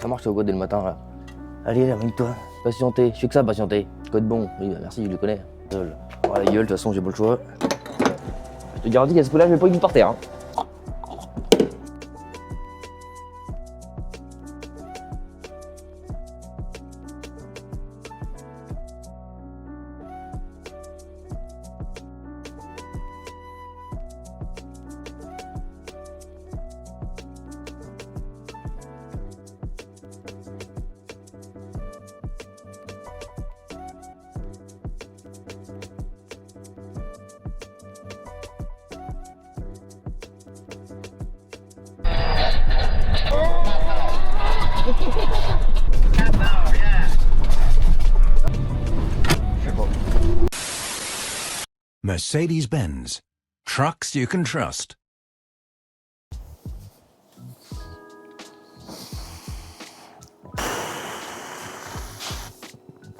Ça marche au code dès le matin là. Allez, amène-toi. Patientez, je fais que ça, patienter. Code bon, oui, bah, merci, je le connais. Oh la gueule, de toute façon, j'ai pas le choix. Je te garantis qu'à ce coup-là, je vais pas y par terre. Hein. Mercedes-Benz. Trucks you can trust.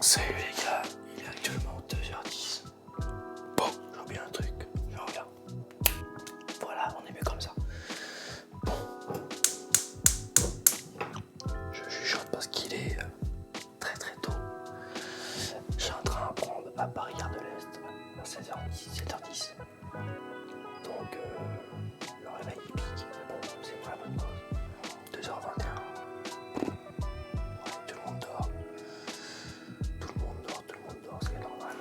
Salut les gars, il est actuellement 2h10. Bon, j'ai oublié un truc, je reviens. Voilà, on est mieux comme ça. Bon. Je chuchote parce qu'il est très très tôt. J'ai un train à prendre à Paris Gare de l'Est à 16h10, 7h10. Donc le réveil il pique. Bon, c'est pour la bonne cause. 2h21. Ouais, tout le monde dort. Tout le monde dort, c'est normal.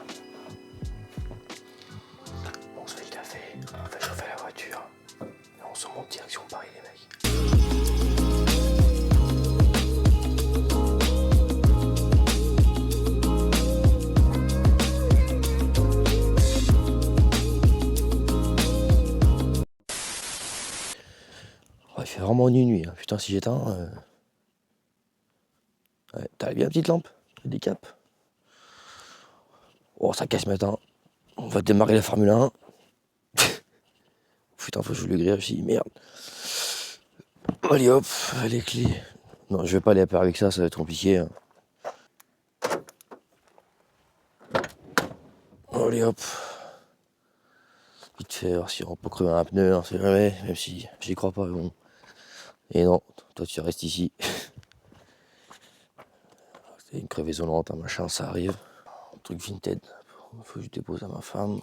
On se fait le café, on fait chauffer la voiture et on se monte direction Paris les mecs. Ouais, il fait vraiment nuit, hein. Putain si j'éteins... Ouais, t'as bien la petite lampe, des caps. Oh ça casse matin. On va démarrer la Formule 1. Putain, faut que je le grille aussi, merde. Allez hop, les clés. Non, je vais pas aller à Paris avec ça va être compliqué. Hein. Allez hop. Vite fait, voir si on peut crever un pneu, hein, c'est jamais, même si j'y crois pas, mais bon. Et non, toi tu restes ici. C'est une crevaison lente, un machin, ça arrive. Un truc vintage. Faut que je dépose à ma femme.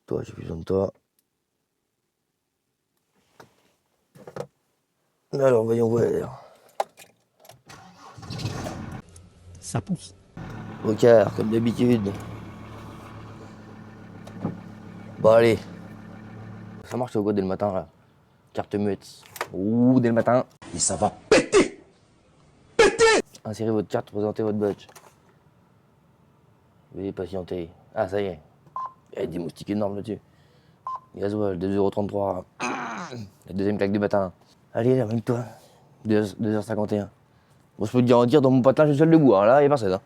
Toi, j'ai besoin de toi. Alors, voyons voir. Ça pousse. Au quart, comme d'habitude. Bon, allez. Ça marche au code dès le matin, là. Carte muette. Ouh, dès le matin. Et ça va péter. Insérez votre carte, présentez votre badge. Veuillez patienter. Ah, ça y est. Il y a des moustiques énormes là-dessus. Gasoil, 2,33 €. La deuxième claque du matin. Allez, amène-toi. 2h51. Bon, je peux te garantir, dans mon patelin, je suis seul debout. Hein. Là, il n'y a personne. Hein.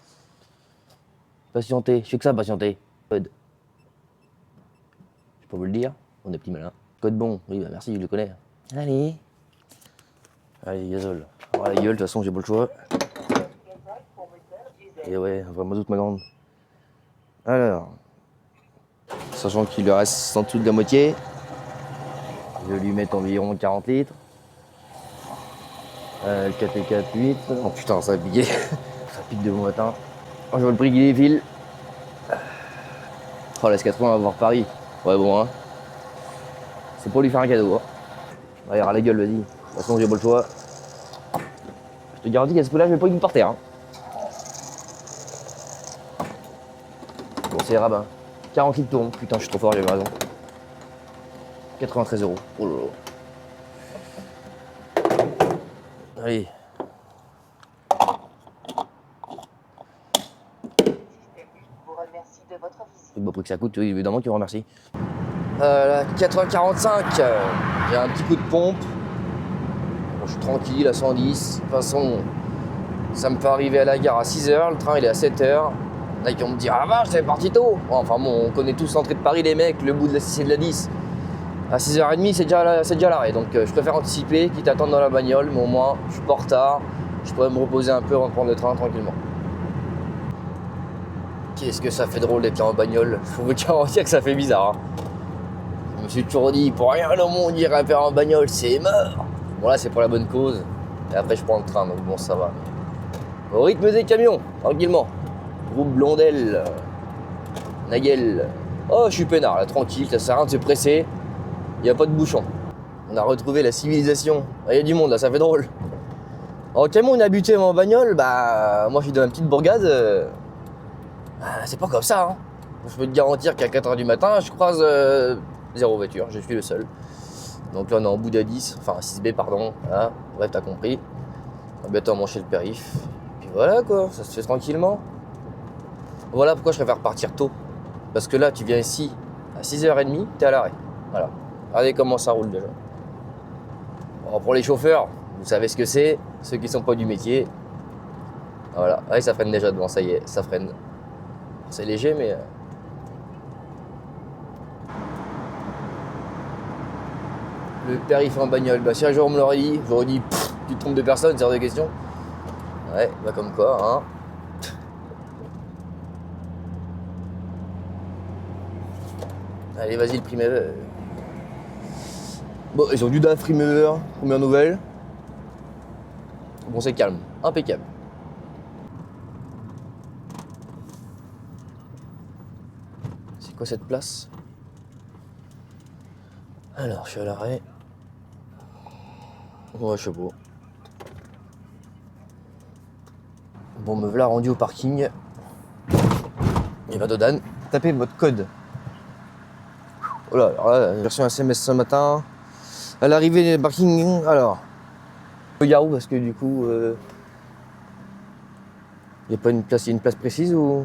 Patienter. Je fais que ça, patienter. Code. Je peux vous le dire. On est petits malins. Code bon. Oui, bah merci, je le connais. Allez. Allez, gazole. Oh la gueule, de toute façon, j'ai pas le choix. Et ouais, vraiment toute ma grande. Alors. Sachant qu'il lui reste en dessous de la moitié. Je vais lui mettre environ 40 litres. 4 et 4, 8. Oh putain, ça va piquer. Ça pique de bon matin. Oh, je vois le prix qui défile. Oh, la S80 va voir Paris. Ouais, bon, hein. C'est pour lui faire un cadeau. Hein. Ouais, à la gueule, vas-y. De toute façon, j'ai pas le choix. Je te garantis qu'à ce coup-là, je vais pas y par terre. Hein. Bon, c'est rabat. 40 litres tourne. Putain, je suis trop fort, j'avais raison. 93 €. Oh là là. Allez. C'est pas prix que ça coûte, évidemment qu'il me remercie. La 80-45, j'ai un petit coup de pompe. Bon, je suis tranquille à 110. De toute façon, ça me fait arriver à la gare à 6h, le train il est à 7h. Là, on me dit, ah vache, c'est parti tôt. Enfin bon, on connaît tous l'entrée de Paris, les mecs, le bout de la 6 et de la 10. À 6h30, c'est déjà l'arrêt. Donc je préfère anticiper, quitte à attendre dans la bagnole, mais au moins, je suis pas en retard. Je pourrais me reposer un peu avant de prendre le train tranquillement. Qu'est-ce que ça fait drôle d'être là en bagnole. Faut vous garantir que ça fait bizarre. Hein. Je me suis toujours dit, pour rien au monde, j'irai faire en bagnole, c'est mort. Bon là, c'est pour la bonne cause. Et après, je prends le train, donc bon, ça va. Au rythme des camions, tranquillement. Groupe Blondel, Nagel. Oh, je suis peinard, là, tranquille, ça sert à rien de se presser. Il n'y a pas de bouchon. On a retrouvé la civilisation. Il y a du monde, là, ça fait drôle. En camion, on a buté en bagnole, bah, moi, je suis dans une petite bourgade. C'est pas comme ça, hein. Je peux te garantir qu'à 4h du matin, je croise zéro voiture, je suis le seul. Donc là, on est en Bouddha 10, enfin 6B, pardon. Voilà. Bref, t'as compris. On va bientôt manger le périph'. Puis voilà, quoi, ça se fait tranquillement. Voilà pourquoi je préfère partir tôt. Parce que là, tu viens ici à 6h30, t'es à l'arrêt. Voilà. Regardez comment ça roule déjà. Bon, pour les chauffeurs, vous savez ce que c'est. Ceux qui sont pas du métier. Voilà. Ouais, ça freine déjà devant, ça y est, ça freine. C'est léger, mais... Le périph' en bagnole, bah si un jour on me l'aurait dit, j'aurais dit, tu te trompes de personne, c'est hors de question. Ouais, bah comme quoi, hein. Allez, vas-y, le Primavera. Bon, ils ont du DAF Primavera, première nouvelle. Bon, c'est calme, impeccable. C'est quoi cette place? Alors, je suis à l'arrêt. Ouais, je sais pas. Bon, me voilà rendu au parking. Et bah, Dodan, tapez votre code. Oh là, alors là, j'ai reçu un SMS ce matin. À l'arrivée du parking, alors. Je regarde où parce que du coup. Il y a pas une place, il y a une place précise ou.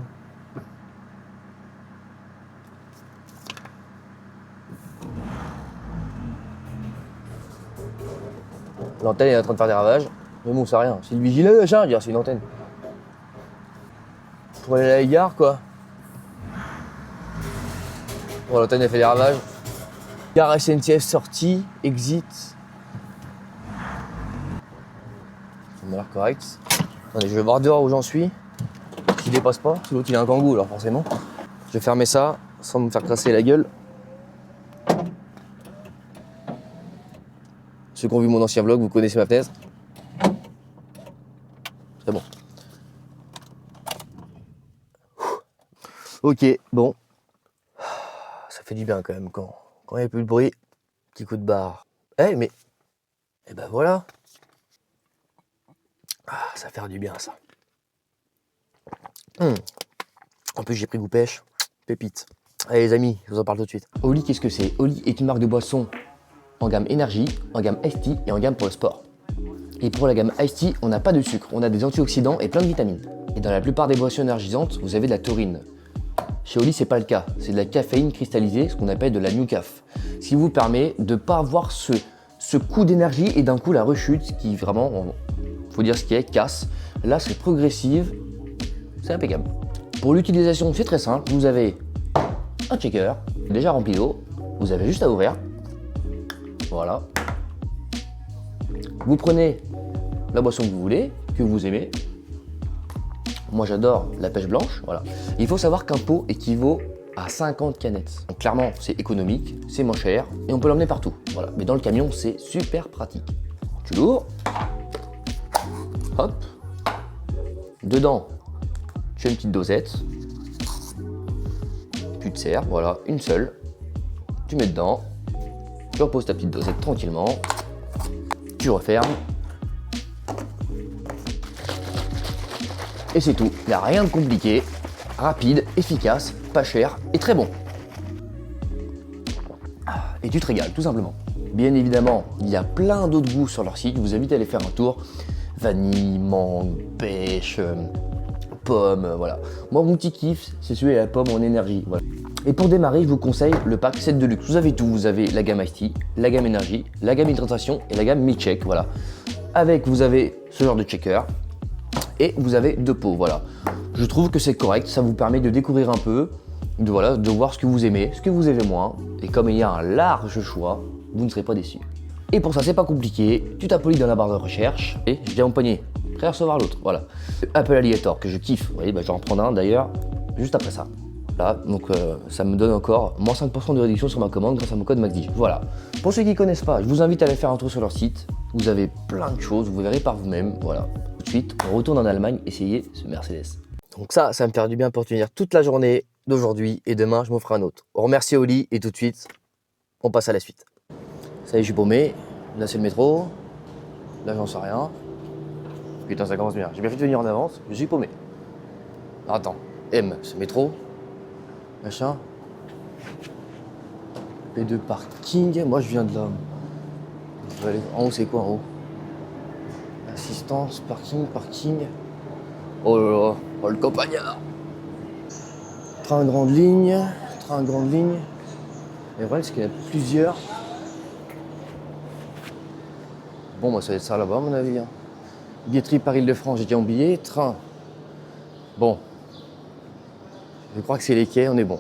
L'antenne est en train de faire des ravages. Mais bon, c'est rien. C'est le vigilant, machin, dire c'est une antenne. Pour aller à la gare, quoi. Bon, l'antenne a fait des ravages. Gare SNCF sortie, exit. Ça m'a l'air correct. Attendez, je vais voir dehors où j'en suis. S'il dépasse pas, parce que l'autre il a un kangou, alors forcément. Je vais fermer ça sans me faire crasser la gueule. Ceux qui ont vu mon ancien vlog, vous connaissez ma fenêtre. C'est bon. Ok, bon. Ça fait du bien quand même quand il n'y a plus de bruit. Petit coup de barre. Mais... Eh ben voilà. Ça fait du bien ça. En plus j'ai pris goût pêche. Pépite. Allez les amis, je vous en parle tout de suite. Oli, qu'est-ce que c'est? Oli est une marque de boisson en gamme énergie, en gamme Iced Tea et en gamme pour le sport. Et pour la gamme Iced Tea, on n'a pas de sucre, on a des antioxydants et plein de vitamines. Et dans la plupart des boissons énergisantes, vous avez de la taurine. Chez Oli, c'est pas le cas, c'est de la caféine cristallisée, ce qu'on appelle de la new caf. Ce qui vous permet de ne pas avoir ce coup d'énergie et d'un coup la rechute qui vraiment, faut dire ce qui est, casse. Là, c'est progressive, c'est impeccable. Pour l'utilisation, c'est très simple, vous avez un shaker déjà rempli d'eau, vous avez juste à ouvrir. Voilà. Vous prenez la boisson que vous voulez, que vous aimez. Moi j'adore la pêche blanche, voilà. Il faut savoir qu'un pot équivaut à 50 canettes. Donc clairement c'est économique, c'est moins cher et on peut l'emmener partout. Voilà. Mais dans le camion c'est super pratique. Tu l'ouvres, hop, dedans tu as une petite dosette, tu te sers, voilà, une seule, tu mets dedans. Tu reposes ta petite dosette tranquillement, tu refermes, et c'est tout. Il n'y a rien de compliqué, rapide, efficace, pas cher et très bon. Et tu te régales, tout simplement. Bien évidemment, il y a plein d'autres goûts sur leur site, je vous invite à aller faire un tour. Vanille, mangue, pêche, pomme, voilà. Moi, mon petit kiff, c'est celui à la pomme en énergie, voilà. Et pour démarrer, je vous conseille le pack 7 Deluxe. Vous avez tout, vous avez la gamme Iced Tea, la gamme énergie, la gamme hydratation et la gamme milkshake, voilà. Avec, vous avez ce genre de shaker et vous avez 2 pots, voilà. Je trouve que c'est correct, ça vous permet de découvrir un peu, de voir ce que vous aimez, ce que vous aimez moins. Et comme il y a un large choix, vous ne serez pas déçus. Et pour ça, c'est pas compliqué, tu tapes Oli dans la barre de recherche et je viens mon poignet, prêt à recevoir l'autre, voilà. Apple Alligator que je kiffe, vous voyez, bah, je vais en prendre un d'ailleurs, juste après ça. Là, donc ça me donne encore moins 5% de réduction sur ma commande grâce à mon code MAXDIG. Voilà. Pour ceux qui ne connaissent pas, je vous invite à aller faire un tour sur leur site. Vous avez plein de choses, vous verrez par vous-même. Voilà. Tout de suite, on retourne en Allemagne essayer ce Mercedes. Donc ça me fait du bien pour tenir toute la journée d'aujourd'hui et demain, je m'en ferai un autre. On remercie Oli et tout de suite, on passe à la suite. Ça y est, je suis paumé. Là, c'est le métro. Là, j'en sais rien. Putain, ça commence bien. J'ai bien fait de venir en avance. Je suis paumé. Attends. M, c'est métro. Machin. P2 parking. Moi, je viens de là. Je vais aller en haut, c'est quoi en haut? Assistance, parking. Oh là là. Oh, le campagnard. Train grande ligne. Et vrai, parce qu'il y en a plusieurs. Bon, moi, ça va être ça là-bas, à mon avis. Hein. Billetterie Paris-Île-de-France, j'ai déjà oublié. Train. Bon. Je crois que c'est les quais, on est bon.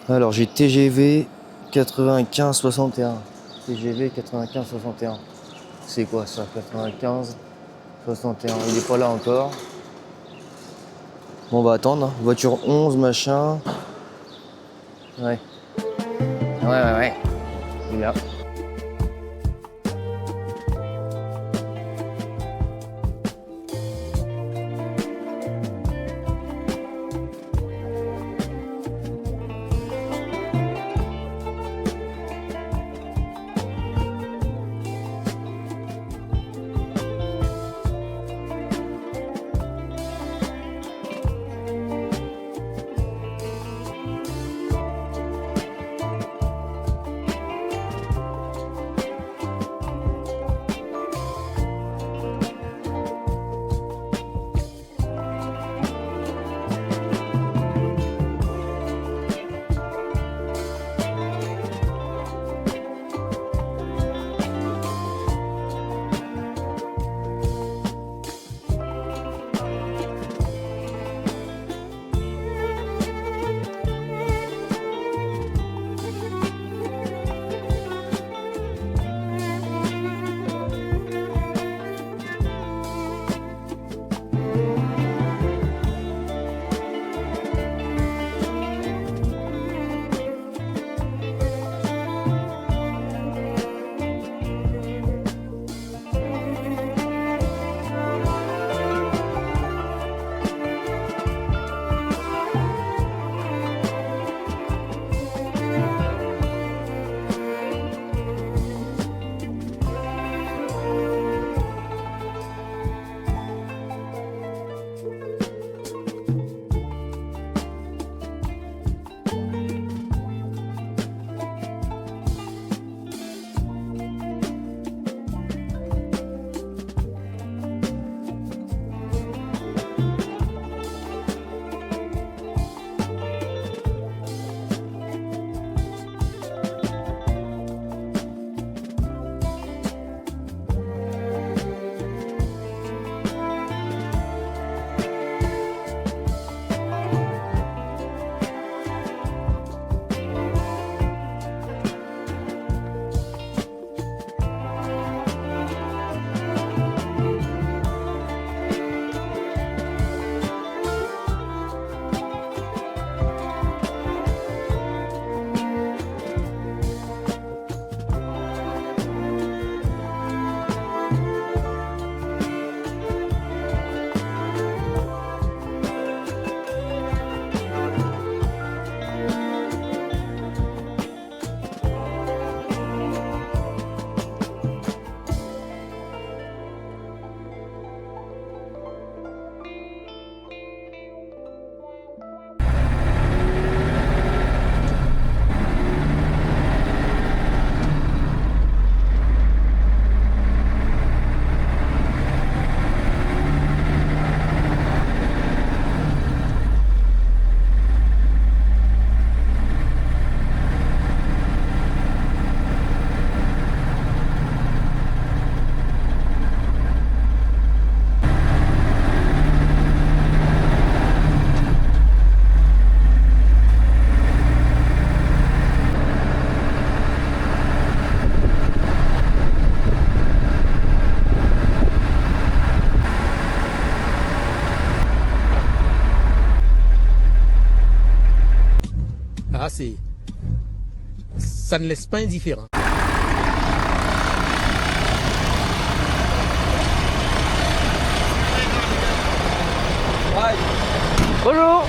Alors, j'ai TGV 95-61. TGV 95-61. C'est quoi ça? 95-61. Il est pas là encore. Bon, on va attendre. Voiture 11, machin. Ouais. Ouais. Il est là. Ça ne laisse pas indifférent. Bonjour.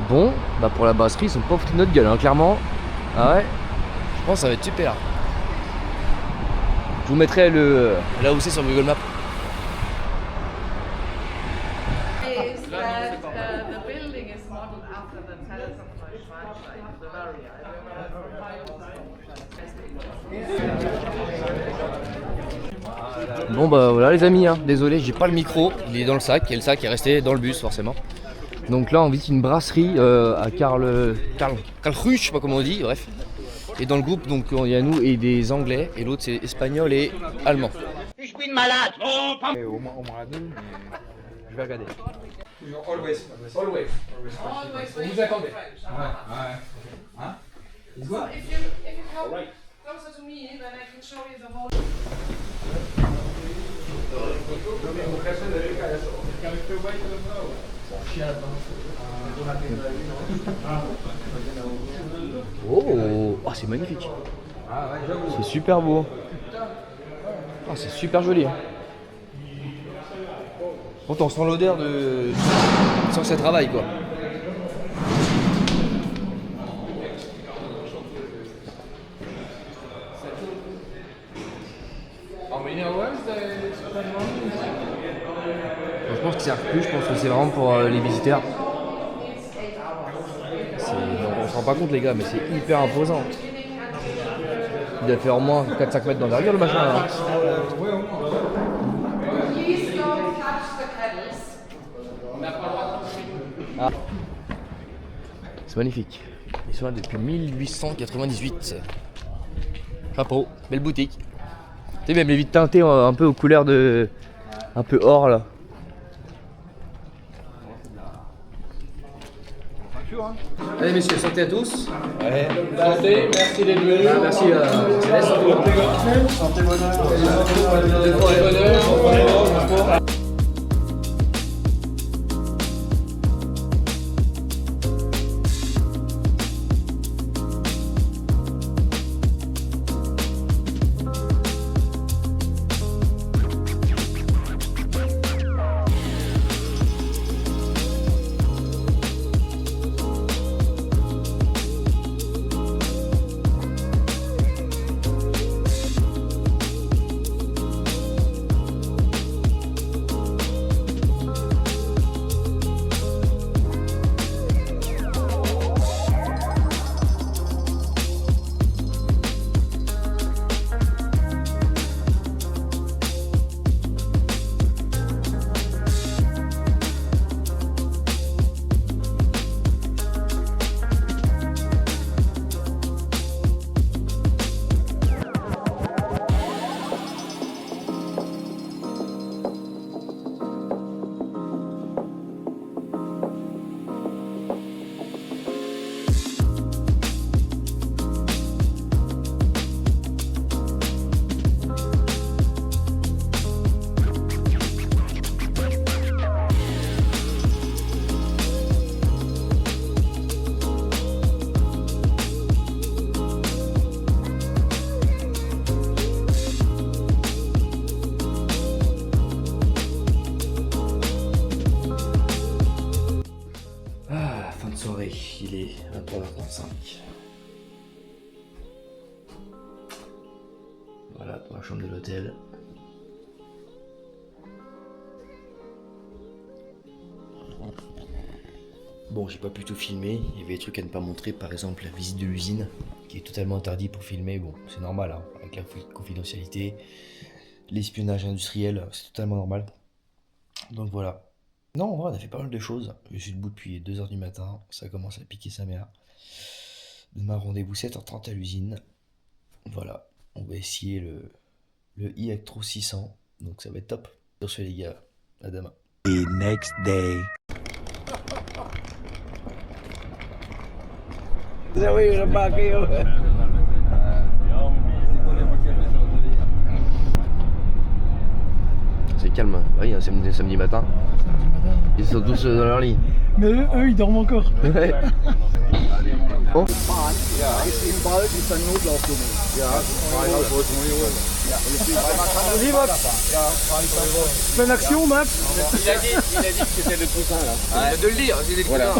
Bon, bah pour la brasserie, ils sont pas foutus de notre gueule, hein, clairement. Ah ouais, je pense que ça va être super. Je vous mettrai là où c'est sur Google Maps. Is that the building is modeled after the Palace of Neuschwanstein in Bavaria. Bon bah voilà les amis, hein. Désolé, j'ai pas le micro, il est dans le sac, et le sac est resté dans le bus forcément. Donc là on visite une brasserie à Karlsruhe, je sais pas comment on dit, bref. Et dans le groupe donc il y a nous et des anglais, et l'autre c'est espagnol et allemand. Je suis malade. Au moins deux, mais je vais regarder. Always Vous wait attendez. French. Hein? So if you come closer to me, then I can show you the whole. Oh, oh c'est magnifique. C'est super beau. Oh, c'est super joli. Hein. Pourtant on sent l'odeur de... sans que ça travaille quoi. Je pense que ça sert plus, je pense que c'est vraiment pour les visiteurs. On se rend pas compte les gars, mais c'est hyper imposant. Il doit faire au moins 4-5 mètres d'envergure le machin là. Please don't touch the kettles. Ah. C'est magnifique. Ils sont là depuis 1898. Chapeau, belle boutique. Tu sais, même les vitres teintées un peu aux couleurs de... un peu or là. Allez messieurs, santé à tous. Ouais. Santé, merci d'être venus. Merci Céleste. Santé, bonheur. Dans la chambre de l'hôtel. Bon, j'ai pas pu tout filmer, il y avait des trucs à ne pas montrer, par exemple la visite de l'usine, qui est totalement interdit pour filmer, bon, c'est normal, hein, avec la confidentialité, l'espionnage industriel, c'est totalement normal. Donc voilà. Non, en vrai, on a fait pas mal de choses, je suis debout depuis 2h du matin, ça commence à piquer sa mère. Demain, rendez-vous 7h30 à l'usine, voilà, on va essayer le iActros 600, donc ça va être top. Sur ce les gars, à demain. The next day. C'est calme, oui, c'est samedi matin. Ils sont tous dans leur lit. Mais eux, ils dorment encore. Ouais. Bon. Pleine action, Max. Il a dit que c'était le coussin là. Ah, de le dire, c'est des Voilà.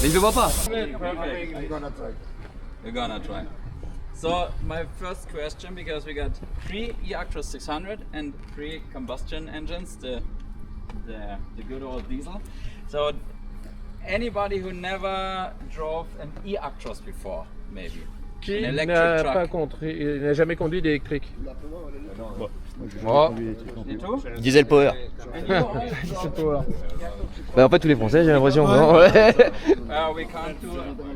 Mais je le vois pas. We're gonna try. So my first question, because we got 3 eActros 600 and 3 combustion engines, the good old diesel. So anybody who never drove an eActros before, maybe. Qui An electric n'a truck. pas conduit, il n'a jamais conduit d'électrique. Oh. You too? Diesel power. And you also? Bah en fait tous les Français j'ai l'impression. Non ouais. We can't do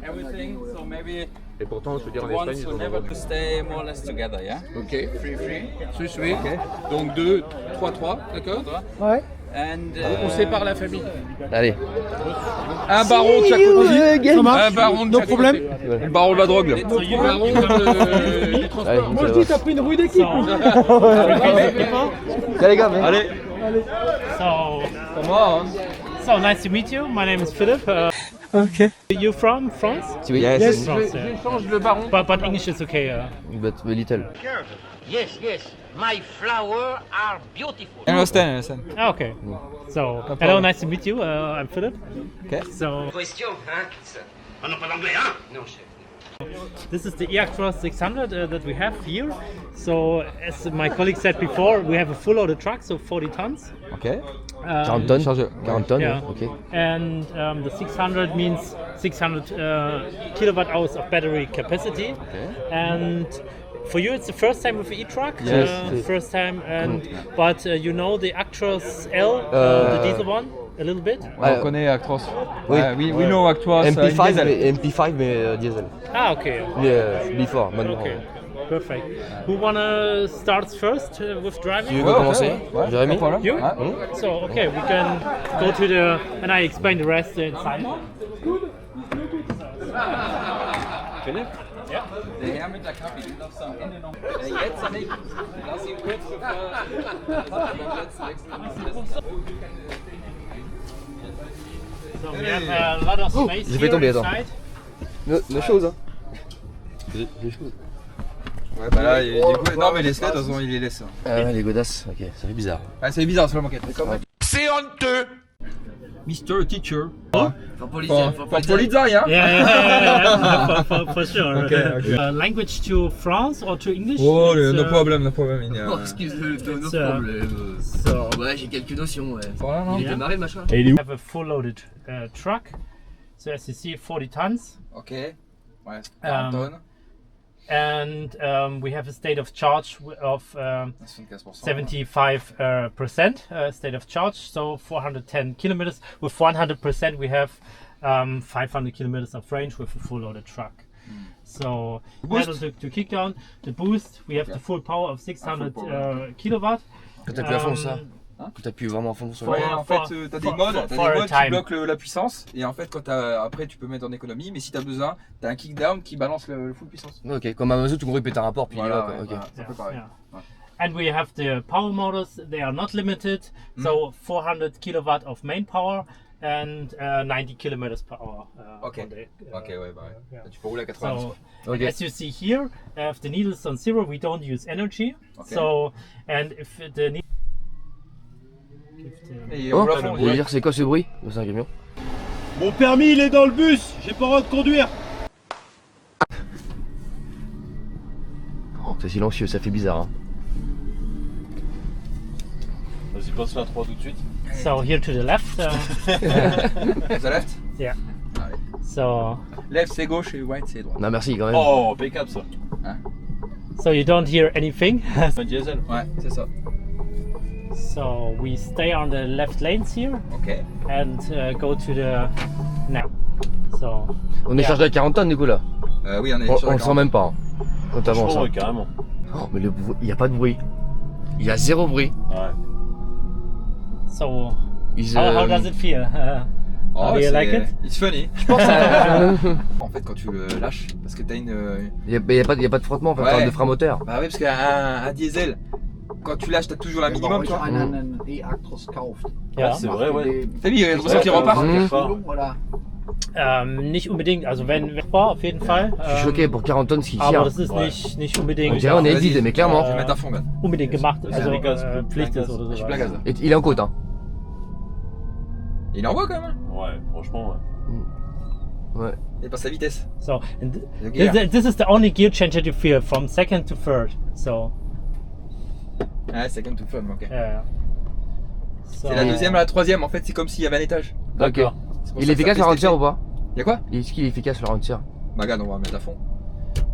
everything, so maybe Et pourtant, je veux dire, en the ones Espagne, ils who en never ont. to stay more or less together, yeah? Ok. 3-3. Suis. Donc 2, 3, d'accord. Ouais. And On sépare la famille. Allez. Un baron de chaque côté. Ça marche. Un baron de No chaque problème. côté. Le baron de la drogue là. Le baron du Allez, transport. Moi, je dis, t'as pris une rue d'équipe. Allez les gars, mais... Allez. So nice to meet you. My name is Philip. Ok. You from France? Oui. Yes. France, yeah. J'échange le baron. But English is okay. But little. Yes, yes. My flowers are beautiful. understand. Okay. So hello, nice to meet you. I'm Philip. Okay. So Question, hein? On n'a pas d'anglais, hein? Non, chef. this is the eActros 600 that we have here. So as my colleague said before, we have a full loaded truck, so 40 tons. Okay. 40 tonnes. 40 tonnes, Yeah. ok. And the 600 means 600 kilowatt hours of battery capacity. And for you, it's the first time with the e-truck. Yes. First time, but you know the Actros L, the diesel one, a little bit. On connaît Actros. Oui. We know Actros. MP5 mais, MP5 mais diesel. Ah, okay. Mais before, maintenant. Okay. Perfect. Who wanna start first with driving? Tu veux commencer Jérémy? You? So okay, we can go to the and I explain the rest inside. Philipp? Ja. Der Herr mit der Kappe, den darfst du am Ende noch. Jetzt nicht. Lass ihn kurz bevor beim letzten Wechsel. So we have a lot of space j'ai fait here tomber, attends. inside. No choses hein. Des choses. Ouais, bah là, du coup, non, mais laisse-les, de toute façon, il les laisse. Ah ouais, les godasses, ok, ça fait bizarre. Ah, c'est bizarre, c'est la moquette. C'est honteux. Mr. Teacher. For Polizei, hein? Yeah, for sure. Okay. Language to France or to English? Oh, It's, no problem. Excuse-le, no It's, problème. So Ouais, j'ai quelques notions, ouais. Voilà, non? Il est démarré le machin. we have a full loaded truck. So as you see, 40 tons. Ok. Ouais, 40 tonnes. And we have a state of charge of 75%. 75% state of charge, so 410 kilometers. With 100%, we have 500 kilometers of range with a full loaded truck. So pedal to kick down. The boost, we have the full power of 600 kilowatt. Quand t'appuies à fond sur ça. Quand t'appuies vraiment à fond sur Ouais, le... en fait, t'as des modes, qui bloquent la puissance. Et en fait, après, tu peux mettre en économie. Mais si t'as besoin, t'as un kickdown qui balance le full puissance. Ok, comme Amazon, tout gros il pète un rapport puis Voilà, il y va quoi. ouais, Ok. voilà, c'est un peu pareil. Yeah. And we have the power motors, they are not limited, so 400 kilowatt of main power and 90 kilometers per hour. Ok. on the, Ok, ouais, bah ouais. yeah. Tu peux rouler à 80. So, Ok. as you see here, if the needle is on zero, we don't use energy. Okay. So, and if the needle. Et Oh, au plafond, vous voulez dire c'est quoi ce bruit? C'est un camion. Mon permis, il est dans le bus. J'ai pas le droit de conduire. C'est silencieux, ça fait bizarre. Hein. Vas-y, passe la 3 tout de suite. So here to the left. The left? Yeah. Allez. So Left c'est gauche et right c'est droit. Non, merci quand même. Oh, impeccable ça. so you don't hear anything. Un diesel. Ouais, c'est ça. So we stay on the left lanes here Ok. and go to the now. So On est chargé à 40 tonnes du coup là. Oui, on est On, sur on la le sent même pas. Hein, quand t'avances. Oh, Hein. ouais, carrément. Oh, mais il n'y a pas de bruit. Il y a zéro bruit. Ouais. so Ils, how does it feel? Oh, Do you like it? It's funny. Je pense En fait, quand tu le lâches, parce que t'as une. Il n'y a pas de frottement, enfin, Ouais. de frein moteur. Bah oui, parce qu'un diesel, quand tu lâches, t'as toujours la minimum, tu vois. einen E-Actros kauft. Ja. C'est vrai, ouais. T'as vu, il y a l'impression qu'il Ouais, repart. Mhm. Oder? Nicht unbedingt, also wenn auf jeden Fall. Je suis choqué pour 40 tonnes ce qui Aber tire. das ist Ouais. nicht unbedingt. On dirait on est Edith, mais clairement. Je vais mettre à fond, gars. Unbedingt gemacht, also plein Gas, Pflicht plein ist Gas. oder Je suis so. plein gaz. Et il est en côte. Hein. Il envoie quand même. Ouais, franchement, ouais. Ouais. Il passe sa vitesse. So and Le gear. this is the only gear change that you feel from second to third. So Ouais, second to fun, ok. yeah. So, C'est la deuxième à la troisième, en fait, c'est comme s'il y avait un étage. Ok. D'accord. C'est pour Il ça est que efficace ça le fait round ou pas? Y'a quoi? Est-ce qu'il est efficace le round tir? Bah, regarde, on va mettre à fond.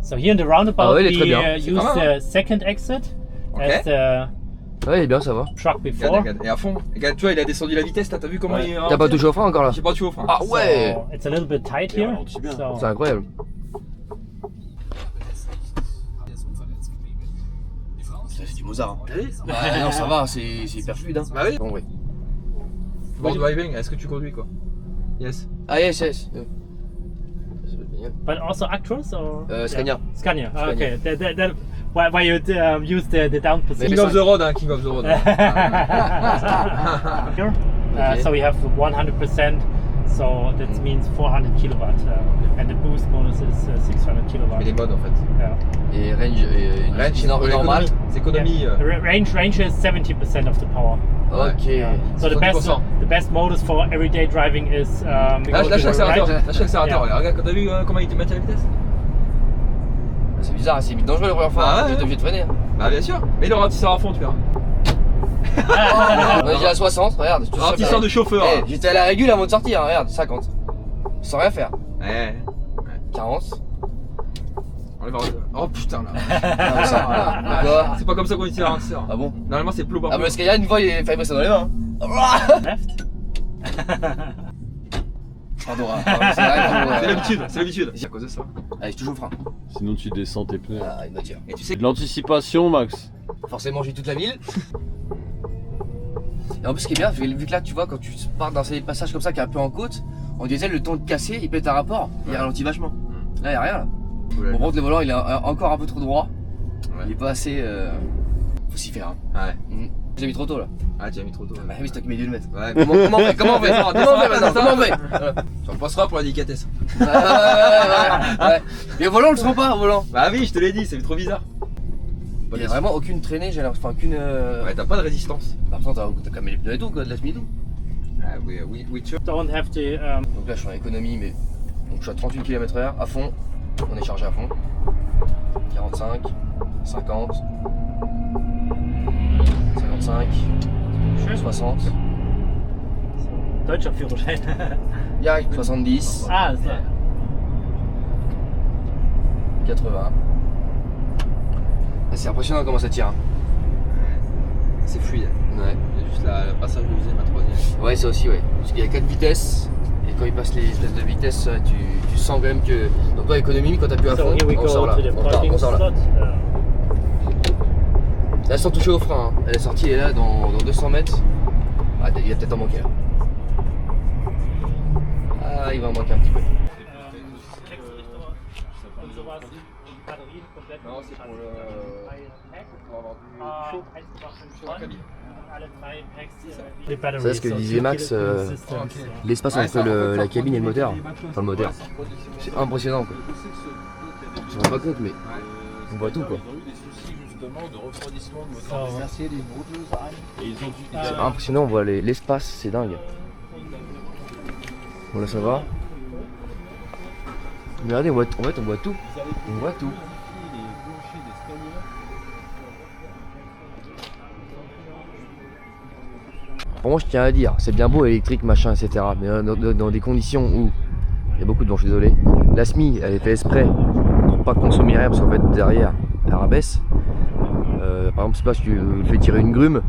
So here in the roundabout Ah ouais, il est très we bien. C'est use pas mal, the second exit Ok. as the Ouais, il est bien, ça va. truck Regarde, before. regarde. Et à fond. Regarde, tu vois, il a descendu la vitesse, là, t'as vu comment Ouais. il. T'as pas touché au frein encore là? J'ai pas touché au frein. Ah ouais! So it's a little bit tight Et here. ralentit bien. So C'est incroyable. C'est du Mozart. Hein. Ouais, non, ça va, c'est hyper fluide. Hein. Bah oui. Bon, oui. Board driving, est-ce que tu conduis quoi? Yes. Ah, yes, yes. but also Actros or Scania. Scania. Ah, Scania. okay. Why you use the down position. King of the road, hein, King of the road. Here. Okay. So we have 100%, so that means 400 kilowatt, and the boost bonus is 600 kilowatt. Mais les modes en fait. Yeah. Et range, Range, normal. c'est économie. Yeah. Range is 70% of the power. Ok. So the 70%. best modus for everyday driving is we go to Lâche the l'accélérateur, right. lâche l'accélérateur. Yeah. Regarde, t'as vu comment il te met à la vitesse? C'est bizarre, c'est dangereux la première fois. Ah ouais, T'es ouais. obligé de freiner. Bah bien sûr, mais le ralentisseur à fond, tu verras. On est déjà à 60, regarde. Ralentisseur de chauffeur. Eh, j'étais à la régule avant de sortir, hein, regarde, 50. Sans rien faire. Ouais. 40. On va voir. Oh putain là. Ah, mais ça, voilà. Pourquoi? C'est pas comme ça qu'on utilise le ralentisseur. Ah bon? Normalement c'est plus bas. Ah, parce qu'il y a une fois, il fallait passer dans les mains. Left. Pardon, hein. C'est l'habitude, c'est l'habitude. C'est à cause de ça. Allez, je touche au frein. Sinon, tu descends tes pneus. Ah, une voiture. Et tu sais De l'anticipation, Max. Forcément, j'ai toute la ville. Et en plus, ce qui est bien, vu que là, tu vois, quand tu pars dans ces passages comme ça, qui est un peu en côte, en diesel, le temps de casser, il pète un rapport. Il ralentit vachement. Là, il n'y a rien là. Bon, par contre, le volant, il est encore un peu trop droit. Ouais. Il est pas assez. Faut s'y faire. Hein. Ouais. J'ai mis trop tôt là. Ah, tu as mis trop tôt. Bah oui, c'est toi qui m'as dit de le mettre. Ouais. Comment on fait? Comment on fait? Comment on fait maintenant? Comment on fait? Tu en penseras pour la délicatesse. Ouais. Mais au volant, on le sent pas au volant. Bah oui, je te l'ai dit, c'est trop bizarre. Il y a vraiment aucune traînée, j'ai l'impression. Enfin, aucune. Ouais, t'as pas de résistance. Par contre, t'as quand même les pneus et tout, quoi, de la semi-tout. Ah oui, oui, tu Don't have to. Donc là, je suis en économie, mais. Donc je suis à 38 km/h à fond. On est chargé à fond. 45, 50, 55, 60. Deutscher Führerschein. Ja, 70, Ah, so. 80. Là, c'est impressionnant comment ça tire. Hein. C'est fluide. Ouais. Il y a juste le passage de deuxième à troisième. Ouais, ça aussi, ouais. Parce qu'il y a 4 vitesses. Et quand il passe les espèces de vitesses, tu sens quand même que. Donc, toi, économie, quand t'appuies à So fond, here we on go sort là. to the parking On sort là. slot. Là, sans toucher au frein. Hein. Elle est sortie, elle est là dans 200 mètres. Ah, il va peut-être en manquer là. Ah, il va en manquer un petit peu. Non, c'est pour avoir du chaud. C'est ce que disait Max, l'espace entre la cabine et le moteur. Enfin, le moteur. C'est impressionnant quoi. Je me rends pas compte, mais on voit tout quoi. De refroidissement de moteur. Et ils ont dû. C'est impressionnant, on voit l'espace, c'est dingue. Bon là ça va. Mais regardez, on voit tout. On voit tout. Pour moi, je tiens à dire, c'est bien beau électrique, machin, etc. Mais dans des conditions où il y a beaucoup de vent, je suis désolé. La SMI, elle est faite exprès pour pas consommer rien parce qu'en fait derrière, elle rabaisse. Par exemple, je sais pas si tu fais tirer une grume,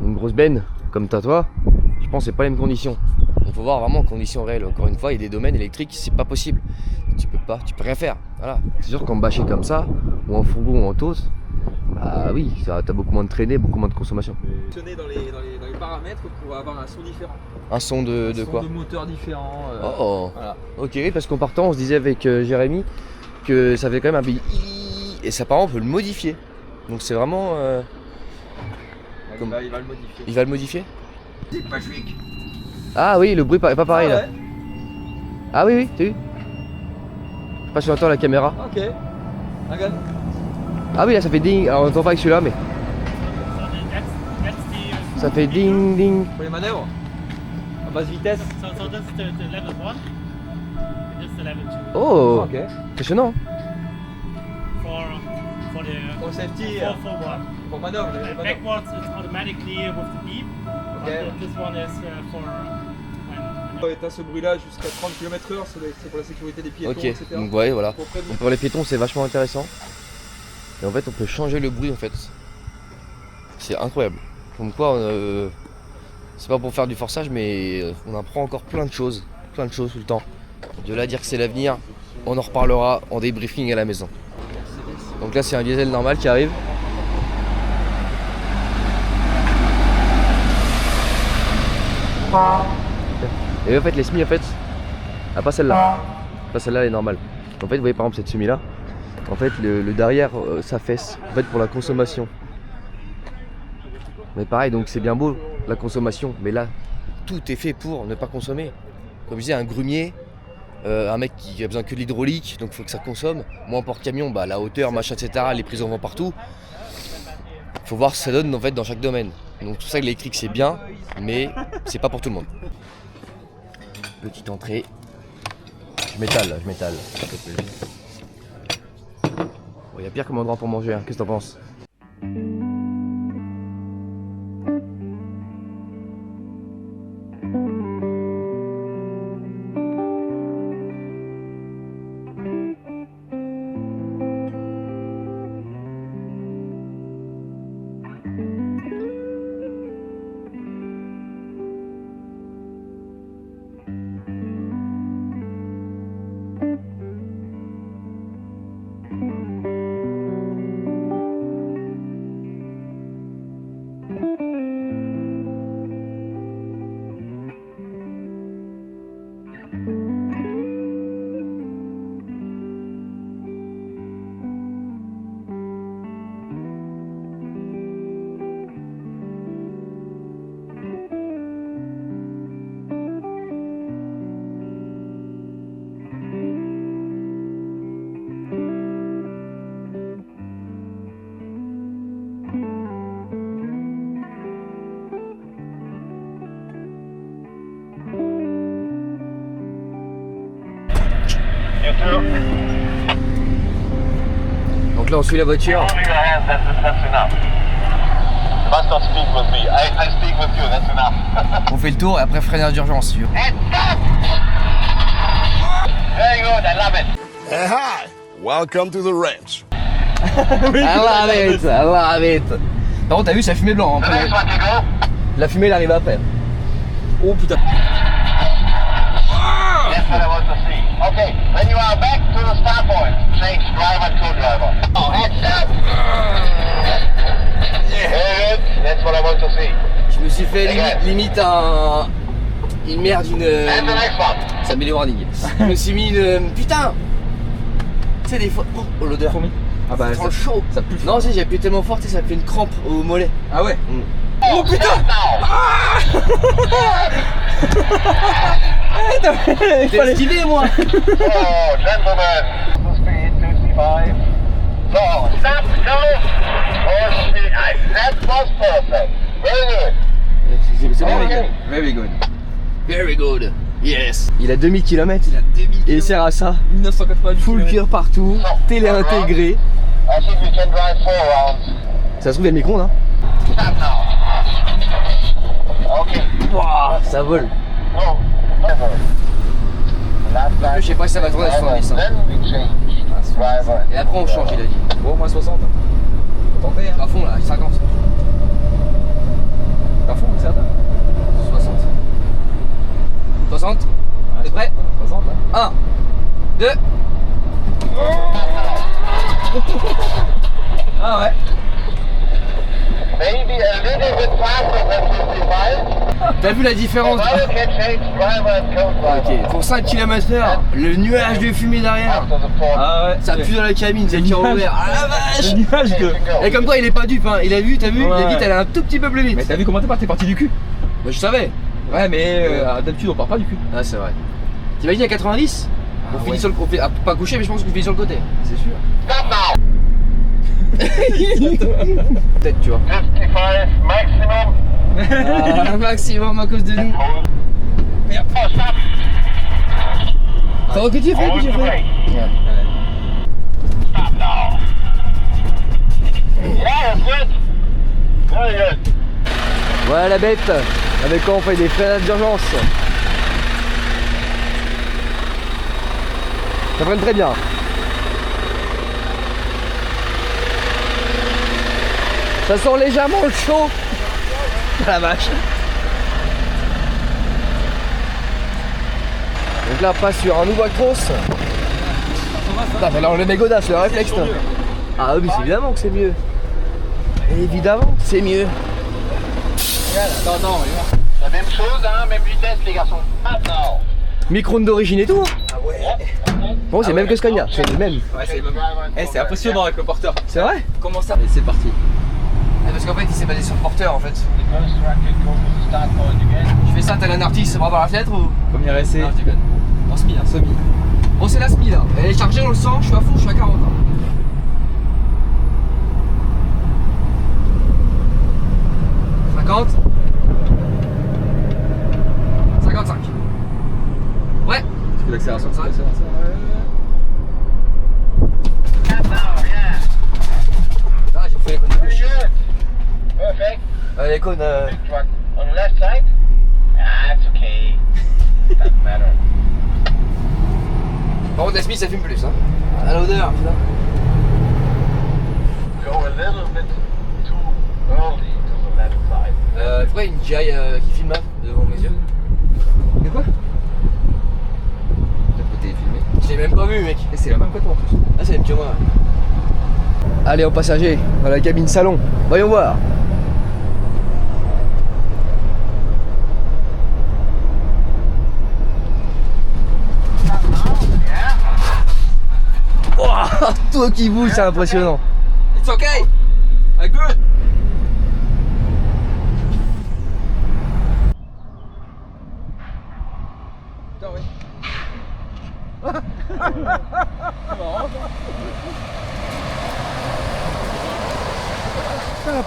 une grosse benne comme t'as toi, je pense que c'est pas les mêmes conditions. Il faut voir vraiment en conditions réelles. Encore une fois, il y a des domaines électriques, c'est pas possible. Tu peux rien faire. Voilà. C'est sûr qu'en bâché comme ça, ou en fourgon ou en tôse, bah oui, t'as beaucoup moins de traînées, beaucoup moins de consommation. Dans les paramètres pour avoir un son différent. Un son de quoi? Un son de moteur différent. Oh, voilà. Ok, parce qu'en partant, on se disait avec Jérémy que ça fait quand même un peu et ça, par exemple, on peut le modifier. Donc c'est vraiment. Il va le modifier. Il va le modifier? C'est pas chic. Ah oui, le bruit est pas pareil Ah, là. ouais. Ah oui, t'as vu? Je sais pas si on entend la caméra. Ok. Regarde. Ah oui, là ça fait ding. Alors on entend pas avec celui-là, mais ça fait ding ding. Pour les manœuvres à basse vitesse. So this is the level 1 and this is the level 2. Oh, Ok. impressionnant. For the Pour le safety, forward. pour manœuvre. les manœuvres. Backwards it's automatically with the beep. Ok. But this one is for when T'as ce bruit-là jusqu'à 30 km/h, c'est pour la sécurité des piétons, Ok, etc. donc ouais, voilà. Pour prévenir. Donc pour les piétons, c'est vachement intéressant. Et en fait, on peut changer le bruit en fait. C'est incroyable. Comme quoi, c'est pas pour faire du forçage, mais on apprend encore plein de choses tout le temps. De là à dire que c'est l'avenir, on en reparlera en débriefing à la maison. Donc là, c'est un diesel normal qui arrive. Et en fait, les semis, en fait, pas celle-là. Pas celle-là, elle est normale. En fait, vous voyez par exemple cette semi-là. En fait, le derrière s'affaisse. En fait, pour la consommation. Mais pareil, donc c'est bien beau la consommation, mais là, tout est fait pour ne pas consommer. Comme je disais, un grumier, un mec qui a besoin que de l'hydraulique, donc il faut que ça consomme. Moi en porte-camion, bah, la hauteur, machin, etc., les prises en vent partout. Il faut voir ce que ça donne en fait dans chaque domaine. Donc tout ça, l'électrique c'est bien, mais c'est pas pour tout le monde. Petite entrée. Je m'étale, là, je m'étale. Bon, y a pire comme endroit pour manger, hein. Qu'est-ce que t'en penses? Donc là on suit la voiture. On fait le tour et après freinage d'urgence. Hey, hi! Welcome to the ranch. I love it. Par contre t'as vu c'est la fumée blanc. Hein, la fumée elle arrive après. Oh putain. That's what I want to see. Okay, when you are back to the start point, change driver to driver. Oh, heads up! Very good, that's what I want to see. Je me suis fait limite une merde d'une. And the next one. Ça met les warnings. Je me suis mis une. Putain! Tu sais des fois. Oh l'odeur. Ah bah Ça sent chaud. ça pue. Non, j'ai appuyé tellement fort, tu sais, ça fait une crampe au mollet. Ah ouais. Oh putain! J'ai esquivé moi. Oh, gentlemen. Speed 55. So, stop, go. Oh, speed. That was perfect. Very good. C'est bon, les gars. Okay. Very good. Very good. Yes. Il a 2000 km. Il a 2000 Et il sert à ça. 1990 Full cuir partout. Télé intégrée. I think we can drive 4 rounds. Ça se trouve, il y a le micro-ondes, hein. Stop now. Okay. Waouh, ça vole. No. Never. Last lap. Je sais pas si ça va tourner à 70. Hein. Then we change. Driver. Et après on change, il a dit. Bon, moins 60. Tentez, hein. À fond là, 50. À fond, certain. 60. 60. T'es prêt? 60, hein. 1, 2. Ah ouais. Maybe a little bit faster than 55. T'as vu la différence? Now you can change driver and co-driver. Ok, pour 5 km/h, le nuage de fumée derrière. After the port. Ah ouais. Ça pue dans la cabine, c'est le tir ouvert. Ah la vache! Nuage de. Et comme toi, il est pas dupe, hein. Il a vu, t'as vu? Il a Ouais. dit, t'allais un tout petit peu plus vite. Mais t'as vu comment t'es parti du cul? Bah, je savais. Ouais, mais d'habitude on part pas du cul. Ah, c'est vrai. T'imagines à 90? On finit sur le côté. Ah, pas couché, mais je pense qu'on finit sur le côté. C'est sûr. Stop now. Peut-être, tu vois. 55 maximum. Ah, maximum à cause de nous. Oh, stop. T'as que tu fais, Hold que tu the fais. brake. Stop now. Yeah, that's good. Very good. Voilà la bête. Avec quoi on fait des freinades d'urgence. Ça freine très bien. Ça sent légèrement le chaud. La vache. Donc là, on passe sur un nouveau Actros. Putain, fallait enlever mes godasses, le réflexe. toi. Ah oui, c'est évidemment que c'est mieux. Évidemment que c'est mieux. Attends, La même chose, hein, même vitesse, les garçons. Stop now. Micro-ondes d'origine et tout. Ah ouais. Bon, c'est même que Scania, c'est le même. Ouais, c'est impressionnant avec le porteur. C'est vrai? Comment ça? Mais c'est parti. Parce qu'en fait, il s'est basé sur le porteur en fait. The first racket goes to start going again. Tu fais ça, t'as un artiste, bras par la fenêtre ou? Premier essai. Non, je déconne. En semi, hein, semi. Bon, c'est la semi là. Elle est chargée, on le sent, je suis à fond, je suis à 40. Hein. $50. 55. Ouais. Est-ce que l'accélération Stop now, yeah. Ah, j'ai fait les cônes de Very gauche. good. Perfect. Les cônes. Big truck. On the left side? Ah, it's okay. Doesn't matter. Par contre, la semi ça fume plus. Hein. À l'odeur, putain. Go a little bit too early to the left side. Pourquoi il y a une GI qui filme là, devant mes yeux? De quoi? Le côté filmé. Je l'ai même pas vu, mec. Et c'est la même que toi en plus. Ah, c'est le même que moi. Allez, aux passagers, dans la cabine salon. Voyons voir. Ouah, tout qui bouge, c'est impressionnant. It's okay. I'm good. Putain, ouais.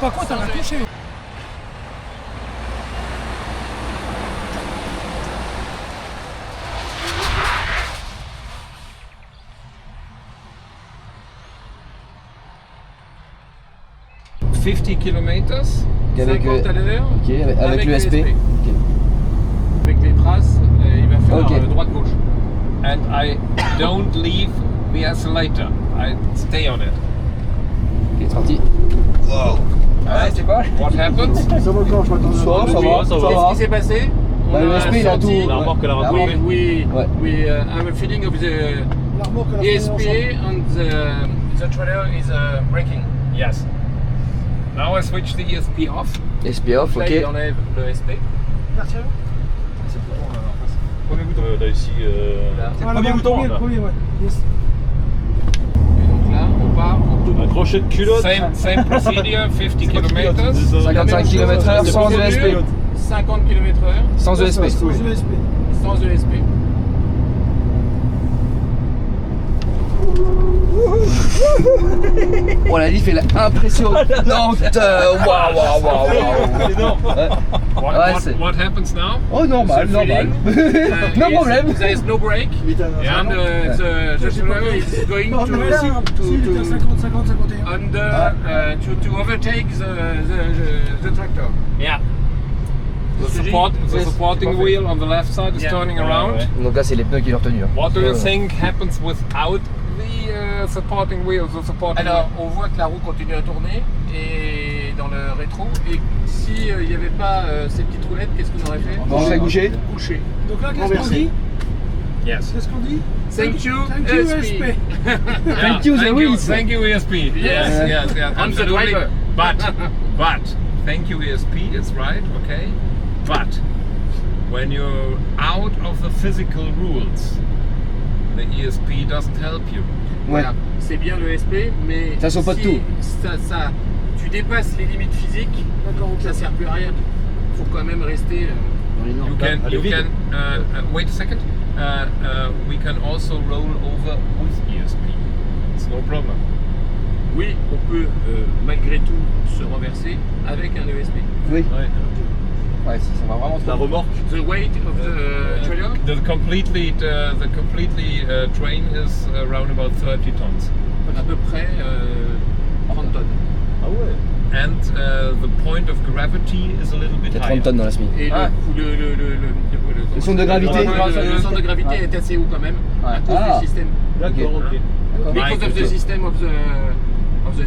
Par contre, elle a touché. « 50 km, Avec, 50 à l'heure, Ok, avec le SP. Ok. avec les traces, il va faire Ok. droite-gauche. And I don't leave the accelerator, I stay on it. Ok, c'est parti. Ouais, c'est pas. What happens? Ça va quand je m'attends. Qu'est-ce qui s'est passé? Bah, le SP, il a tout. La remorque, elle a We, rattrapé. we have a feeling of the La remorque, elle a fait ESP and the trailer is braking. Yes. Now I switch the ESP off. SP off, Là, il ok. enlève le SP. Merci. Premier bouton. Là, ici. C'est le premier bouton. Le premier, ouais. Yes. Et donc là, on part en tout. Un crochet de culotte. Same procedure, 50 km. 55 km/h sans ESP. 50 km/h Sans ESP. Sans ESP. sans ESP. Oh, la diff est impressionnante. Waouh. C'est énorme. Ouais, c'est. What happens now? Oh, normal, The normal. feeling, No is problem. There is no brake, and the trailer is going Non, mais là, si, il était à 50, 50, 51. to overtake the tractor. Yeah. The supporting wheel on the left side is turning around. Donc là, c'est les pneus qui l'ont retenu. What do you think happens without the supporting wheel? The supporting Alors, on voit que la roue continue à tourner et dans le rétro. Et si il n'y avait pas ces petites roulettes, qu'est-ce qu'on aurait fait? On serait couché. Couché. Donc là, qu'est-ce qu'on dit? Yes. Qu'est-ce qu'on dit? Thank you, Thank you, ESP. Thank you, the wheels. Thank you, ESP. Yes. I'm the absolutely. driver. But, thank you, ESP, is right, okay? But, when you're out of the physical rules, the ESP doesn't help you. Voilà, c'est bien le ESP, mais Ça sauve pas de tout. Tu dépasses les limites physiques, ça sert plus à rien. Il faut quand même rester. You can wait a second. We can also roll over with ESP. It's no problem. Oui, on peut malgré tout se renverser avec un ESP. Oui. Ouais, ça va vraiment trop. La remorque. The weight of the trailer? The completely train is around about 30 tons. À peu près 30 tonnes. Ah ouais. And the point of gravity is a little bit Il y a 30 higher. tonnes dans la SMI. Et Le centre de gravité. Le centre de gravité est assez haut quand même à cause du système. D'accord, ok. Because of the system of the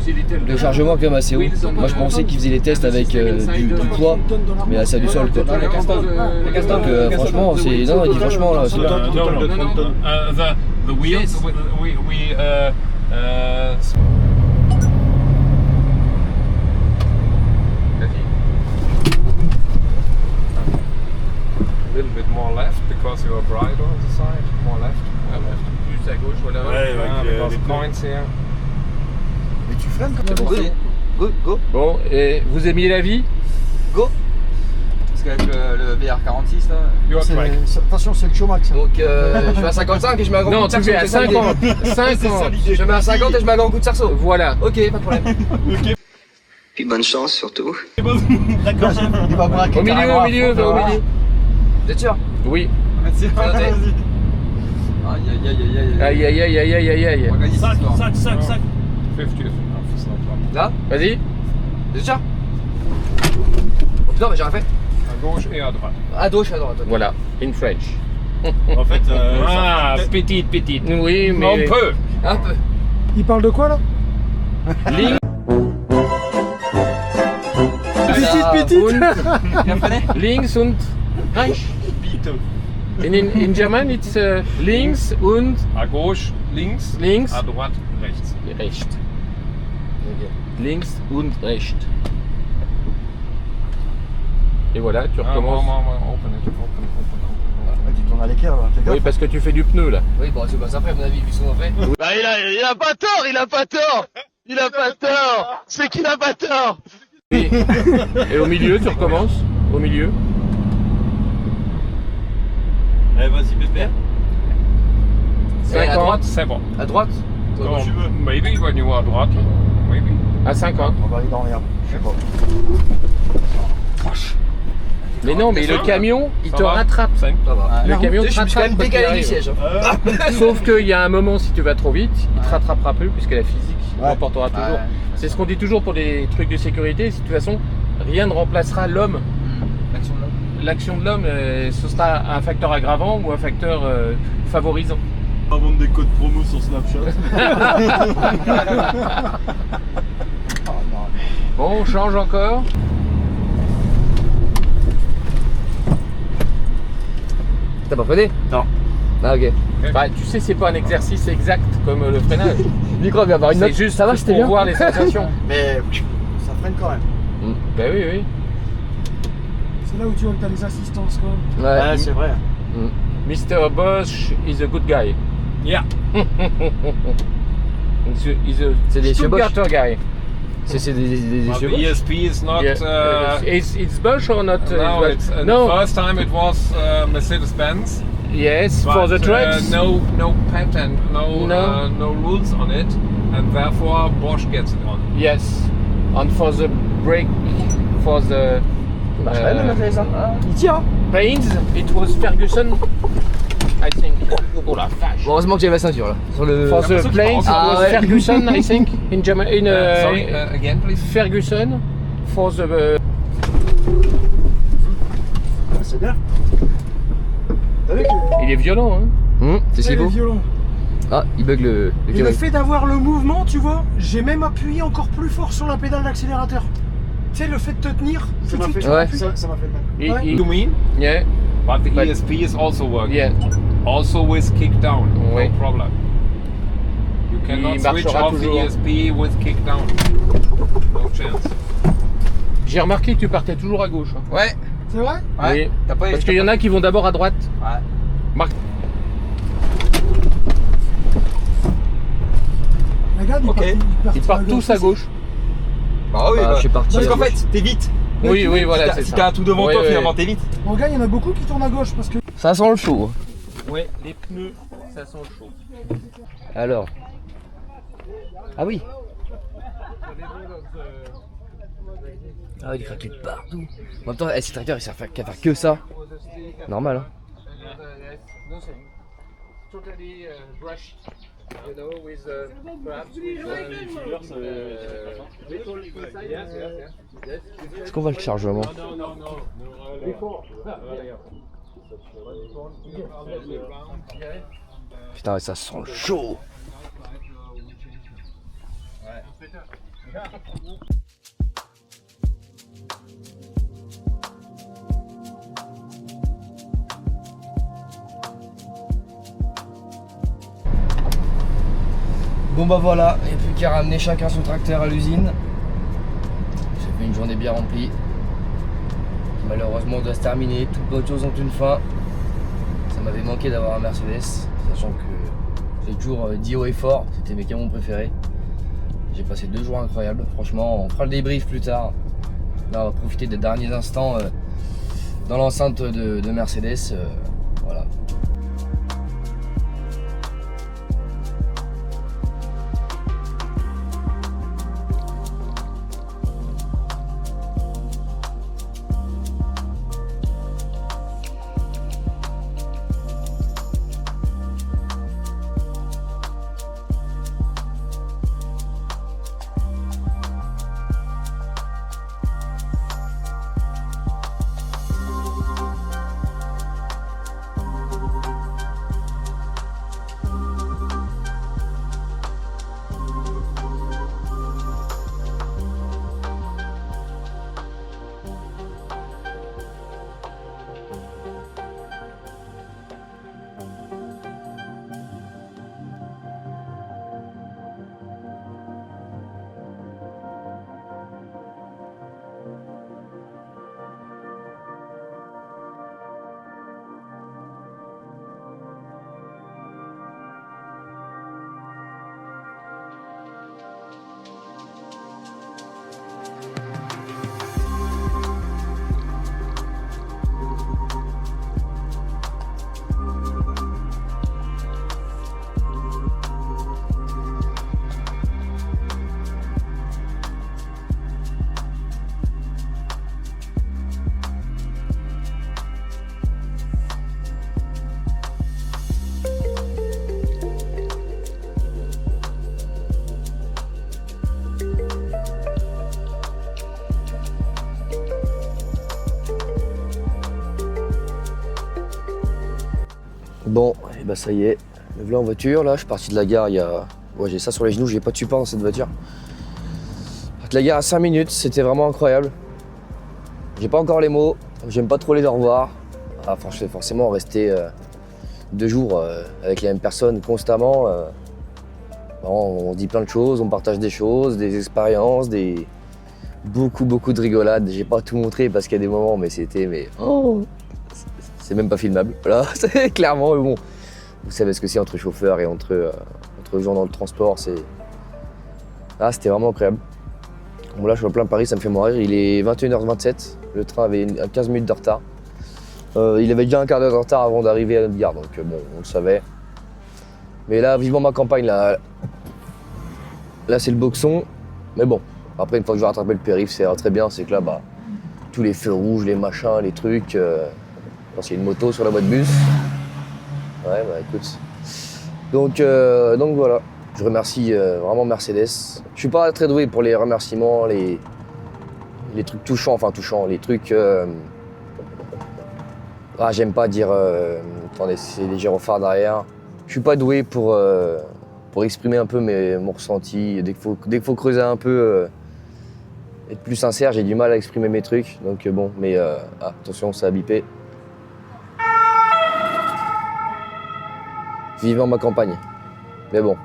little. Le chargement est quand même assez haut. Moi je pensais qu'ils faisaient les tests avec du poids, mais là c'est du sol quoi. Donc franchement, c'est. Non, il dit franchement là. C'est pas. The wheels, a little bit more left because you are brighter on the side. More left. Plus à gauche, voilà. Because the points here. Mais tu freines quand Bon, go. Bon, et vous aimiez la vie? Go. Parce qu'avec le VR46 là. You're correct. Attention, c'est le Showmax. Donc je vais à 55 et je mets un grand coup Non, de tu cerceau. fais à c'est ça, l'idée. 50. Je mets à 50 et je mets un grand coup de cerceau. Voilà. Ok, pas de problème. Puis bonne chance surtout. D'accord, il va braquer. Au milieu. Vous êtes sûr? Oui. C'est noté. Aïe. Aïe. On va gagner cette histoire. 50 is enough, it's no problem. Là? Vas-y. Vous êtes sûr? Oh putain, mais j'ai rien fait. À gauche et à droite. À gauche, à droite. Ok. Voilà, in French. En fait, petite. Oui, mais. Un peu. Un peu. Il parle de quoi là? Links und rechts. In German it's links und À gauche, links. À droite, rechts. rechts. Links und rechts. Et voilà, tu recommences. Open it. tu tournes à l'équerre là. Fais Oui, gaffe. parce que tu fais du pneu là. Oui, bon, c'est pas ça après, à mon avis, vu son après. Bah, il a pas tort, il a pas tort. C'est qu'il a pas tort. Et au milieu, tu recommences. Au milieu. Allez, vas-y, pépère. Et à 50. droite? C'est bon. À droite? Comme tu veux. Maybe when you are à droite. Maybe. À 50. On va aller dans l'herbe. Je sais pas. Mais non, mais le camion, il Ça te va. rattrape. Cinq. Ça va. Le camion Tu te sais, je me suis quand rattrape. même quand tu décalé du arrives. siège. Sauf qu'il y a un moment, si tu vas trop vite, il te rattrapera plus puisque la physique l'emportera toujours. Ouais. C'est ce qu'on dit toujours pour les trucs de sécurité. De toute façon, rien ne remplacera l'homme. L'action de l'homme. L'action de l'homme, ce sera un facteur aggravant ou un facteur favorisant. On va vendre des codes promo sur Snapchat. Bon, on change encore. T'as pas freiné? Non. Ah, ok. Bah, tu sais, c'est pas un exercice exact comme le freinage. Micro vient avoir une note. C'est juste Ça va, c'était pour bien. voir les sensations. Mais ça freine quand même. Bah oui. C'est là où tu vois que t'as les assistances quand même. Ouais. Ouais, c'est vrai. Mr. Bosch is a good guy. Yeah. He's a C'est des Stuttgarter guy. C'est des But the chevaux. ESP is not. It's Bosch or not? No, it's no. the first time it was Mercedes-Benz. Yes, for the But, trucks. no patent, No. no rules on it, and therefore Bosch gets it on. Yes, and for the brake, for the Il tire. planes, it was Ferguson, I think. Oh la vache. Bon, heureusement que j'avais la ceinture là. Sur le. For the planes, it Ah, was ouais. Ferguson, I think, in Germany. Sorry, again, please. Ferguson for the c'est bien. T'as vu que Il est violent, hein. C'est ce il qu'il est faut. violent. Ah, il bug le Et le carré. fait d'avoir le mouvement, tu vois, j'ai même appuyé encore plus fort sur la pédale d'accélérateur. Tu sais, le fait de te tenir, tout de suite, tu Ouais. appuies. Ça m'a fait mal. Ouais. You mean? Yeah. But the But- ESP is also working. Yeah. Also with kick down. Oui. No problem. You cannot Il switch marchera off the toujours. ESP with kick down. No chance. J'ai remarqué que tu partais toujours à gauche. Hein. Ouais. C'est vrai? Oui. Parce qu'il y en a qui vont d'abord à droite. Ouais. Marc. Regarde, Ils partent tous à gauche. Bah oui, Bah, je suis parti. parce à qu'en gauche. fait, t'es vite. Oui, oui, voilà, Si c'est si ça. t'as un tout devant Oui, toi, oui, finalement, oui. t'es vite. Bon, gars, il y en a beaucoup qui tournent à gauche parce que. Ça sent le chaud. Oui, les pneus, ça sent le chaud. Alors. Ah oui. Ah oui, il craque partout. En même temps, ces tracteurs, ils servent qu'à faire que ça. Normal, hein. Totally brushed, you know, with perhaps Est-ce qu'on va le chargement? Putain, ouais, ça sent le chaud. Bon bah voilà, il n'y a plus qu'à ramener chacun son tracteur à l'usine. J'ai fait une journée bien remplie. Malheureusement, on doit se terminer. Toutes les choses ont une fin. Ça m'avait manqué d'avoir un Mercedes, sachant que j'ai toujours dit haut et fort, c'était mes camions préférés. J'ai passé 2 jours incroyables. Franchement, on fera le débrief plus tard. Là, on va profiter des derniers instants dans l'enceinte de Mercedes. Voilà. Bon, et bah ça y est, me voilà en voiture là, je suis parti de la gare il y a... Ouais, j'ai ça sur les genoux, j'ai pas de support dans cette voiture. De la gare à 5 minutes, c'était vraiment incroyable. J'ai pas encore les mots, j'aime pas trop les au revoir. Ah, forcément, rester 2 jours avec les mêmes personnes constamment, on dit plein de choses, on partage des choses, des expériences, beaucoup de rigolades. J'ai pas tout montré parce qu'il y a des moments, mais c'était... C'est même pas filmable, voilà, c'est clairement, bon, vous savez ce que c'est entre chauffeurs et entre gens dans le transport, Ah, c'était vraiment incroyable. Bon là, je suis en plein Paris, ça me fait mourir, il est 21h27, le train avait 15 minutes de retard. Il avait déjà un quart d'heure de retard avant d'arriver à notre gare, donc bon, on le savait. Mais là, vivement ma campagne, là c'est le boxon, mais bon, après une fois que je vais rattraper le périph', c'est très bien, c'est que là, bah, tous les feux rouges, les machins, les trucs... Quand il y a une moto sur la voie de bus. Ouais, bah écoute. Donc voilà. Je remercie vraiment Mercedes. Je suis pas très doué pour les remerciements, les trucs touchants, les trucs Ah, j'aime pas dire... attendez, c'est les gyrophares derrière. Je suis pas doué pour exprimer un peu mon ressenti. Dès qu'il faut creuser un peu, être plus sincère, j'ai du mal à exprimer mes trucs. Donc bon, mais attention, ça a bipé. Vivement ma campagne. Mais bon,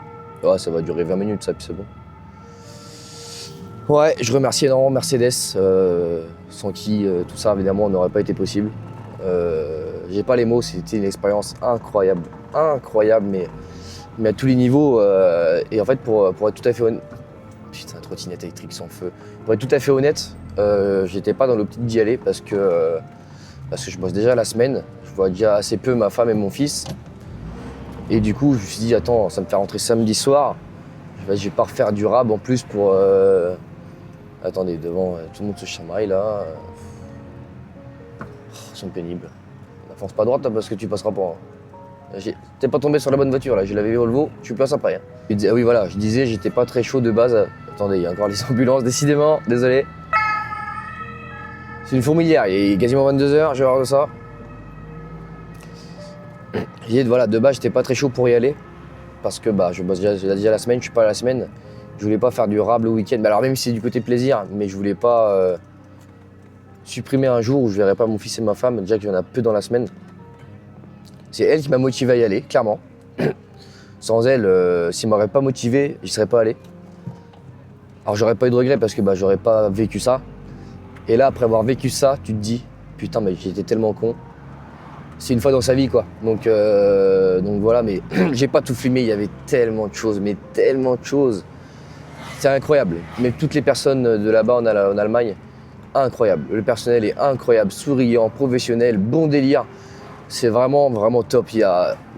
ouais, ça va durer 20 minutes, ça, puis c'est bon. Ouais, je remercie énormément Mercedes, sans qui tout ça, évidemment, n'aurait pas été possible. J'ai pas les mots, c'était une expérience incroyable. Incroyable, mais à tous les niveaux. Et en fait, pour être tout à fait honnête... Putain, trottinette électrique sans feu. Pour être tout à fait honnête, j'étais pas dans l'optique d'y aller parce que je bosse déjà la semaine. Je vois déjà assez peu ma femme et mon fils. Et du coup, je me suis dit, attends, ça me fait rentrer samedi soir. Je vais pas refaire du rab en plus pour... Attendez, devant, tout le monde se chamaille là. Ils sont pénibles. N'avance pas droite là, parce que tu passeras pas. T'es pas tombé sur la bonne voiture là, je l'avais vu Volvo, je suis plus après. Hein. Ah oui voilà, je disais, j'étais pas très chaud de base. Attendez, il y a encore les ambulances, décidément, désolé. C'est une fourmilière, il est quasiment 22h, j'ai horreur de ça. Voilà, de base, j'étais pas très chaud pour y aller. Parce que je bosse déjà la semaine, je suis pas à la semaine. Je voulais pas faire du rab le week-end. Alors même si c'est du côté plaisir, mais je voulais pas supprimer un jour où je verrais pas mon fils et ma femme, déjà qu'il y en a peu dans la semaine. C'est elle qui m'a motivé à y aller, clairement. Sans elle, s'il m'aurait pas motivé, j'y serais pas allé. Alors j'aurais pas eu de regret parce que j'aurais pas vécu ça. Et là, après avoir vécu ça, tu te dis, putain, mais j'étais tellement con. C'est une fois dans sa vie, quoi. Donc voilà, mais j'ai pas tout filmé, il y avait tellement de choses, mais tellement de choses. C'est incroyable. Mais toutes les personnes de là-bas en Allemagne, incroyable. Le personnel est incroyable, souriant, professionnel, bon délire. C'est vraiment, vraiment top.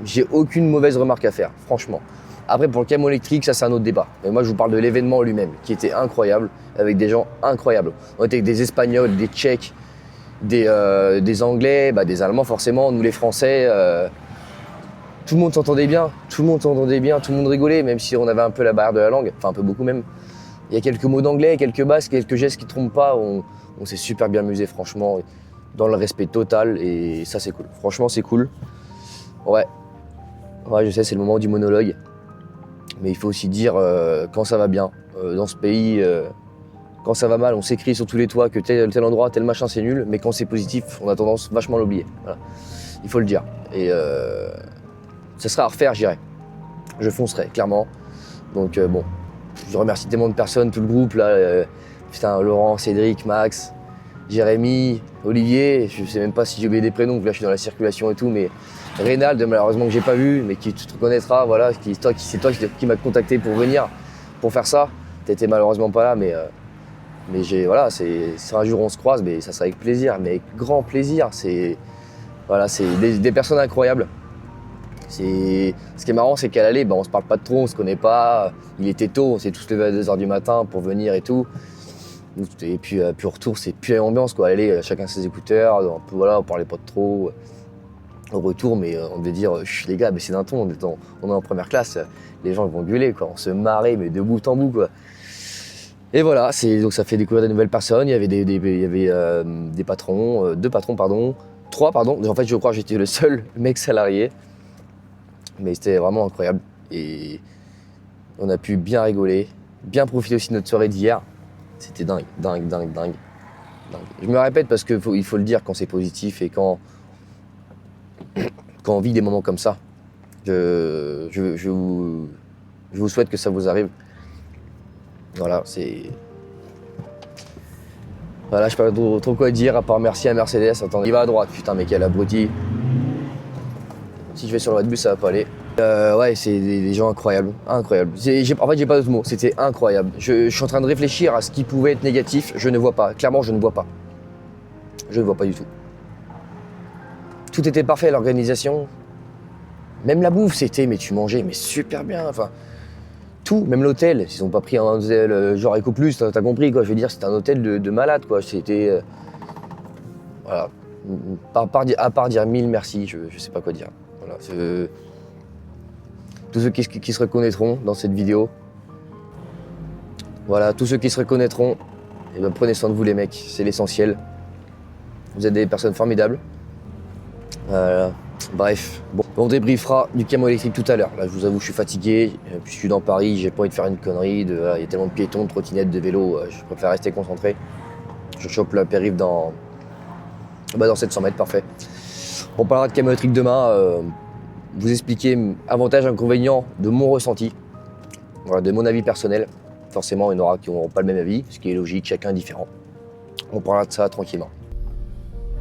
J'ai aucune mauvaise remarque à faire, franchement. Après, pour le camion électrique, ça c'est un autre débat. Mais moi, je vous parle de l'événement lui-même, qui était incroyable, avec des gens incroyables. On était avec des Espagnols, des Tchèques, des Anglais, des Allemands forcément, nous les Français. Tout le monde s'entendait bien, tout le monde rigolait, même si on avait un peu la barrière de la langue, enfin un peu beaucoup même. Il y a quelques mots d'anglais, quelques basques, quelques gestes qui ne trompent pas. On s'est super bien amusé, franchement, dans le respect total, et ça c'est cool. Franchement, c'est cool. Ouais, je sais, c'est le moment du monologue. Mais il faut aussi dire quand ça va bien. Dans ce pays, quand ça va mal, on s'écrit sur tous les toits que tel endroit, tel machin, c'est nul. Mais quand c'est positif, on a tendance vachement à l'oublier. Voilà. Il faut le dire. Et ça sera à refaire, je dirais. Je foncerai, clairement. Donc bon, je remercie tellement de personnes, tout le groupe, là. Putain, Laurent, Cédric, Max, Jérémy, Olivier. Je sais même pas si j'ai oublié des prénoms, là je suis dans la circulation et tout, mais Reynald, malheureusement que j'ai pas vu, mais qui tu te reconnaîtras, voilà, c'est toi qui m'as contacté pour venir, pour faire ça. T'étais malheureusement pas là, mais voilà, c'est un jour on se croise, mais ça sera avec plaisir, mais avec grand plaisir. C'est des personnes incroyables. Ce qui est marrant, c'est qu'à l'aller, on se parle pas de trop, on se connaît pas. Il était tôt, on s'est tous levés à 2h du matin pour venir et tout. Et puis au retour, c'est pure ambiance, quoi. À l'aller, chacun ses écouteurs, on parlait pas de trop. Au retour, mais on devait dire, les gars, mais c'est d'un ton, on est en première classe, les gens ils vont gueuler, quoi. On se marrait, mais de bout en bout, quoi. Et voilà, donc ça fait découvrir de nouvelles personnes. Il y avait des patrons, 2 patrons, pardon, 3, pardon. En fait, je crois que j'étais le seul mec salarié. Mais c'était vraiment incroyable. Et on a pu bien rigoler, bien profiter aussi de notre soirée d'hier. C'était dingue. Je me répète parce qu'il faut le dire quand c'est positif et quand on vit des moments comme ça. Je vous souhaite que ça vous arrive. Voilà, Voilà, je sais pas trop quoi dire à part merci à Mercedes. Attendez, il va à droite, putain, mais quel abruti. Si je vais sur la voie de bus, ça va pas aller. Ouais, c'est des gens incroyables. En fait, j'ai pas d'autres mots. C'était incroyable. Je suis en train de réfléchir à ce qui pouvait être négatif. Je ne vois pas. Clairement, je ne vois pas. Je ne vois pas du tout. Tout était parfait, l'organisation. Même la bouffe, mais tu mangeais, mais super bien. Enfin, tout, même l'hôtel. Ils ont pas pris un hôtel genre Eco Plus, t'as compris, quoi. Je veux dire, c'était un hôtel de malade, quoi. C'était... voilà. À part dire 1000 merci, je sais pas quoi dire. Voilà, tous ceux qui se reconnaîtront dans cette vidéo, voilà, tous ceux qui se reconnaîtront, prenez soin de vous les mecs, c'est l'essentiel. Vous êtes des personnes formidables. Bref, bon, on débriefera du camion électrique tout à l'heure. Là, je vous avoue, je suis fatigué. Puis je suis dans Paris, j'ai pas envie de faire une connerie. Il y a tellement de piétons, de trottinettes, de vélos. Je préfère rester concentré. Je chope la périph' dans 700 mètres, parfait. On parlera de camion électrique demain. Vous expliquer avantages, inconvénients de mon ressenti, voilà, de mon avis personnel. Forcément, il y en aura qui n'auront pas le même avis, ce qui est logique, chacun est différent. On parlera de ça tranquillement.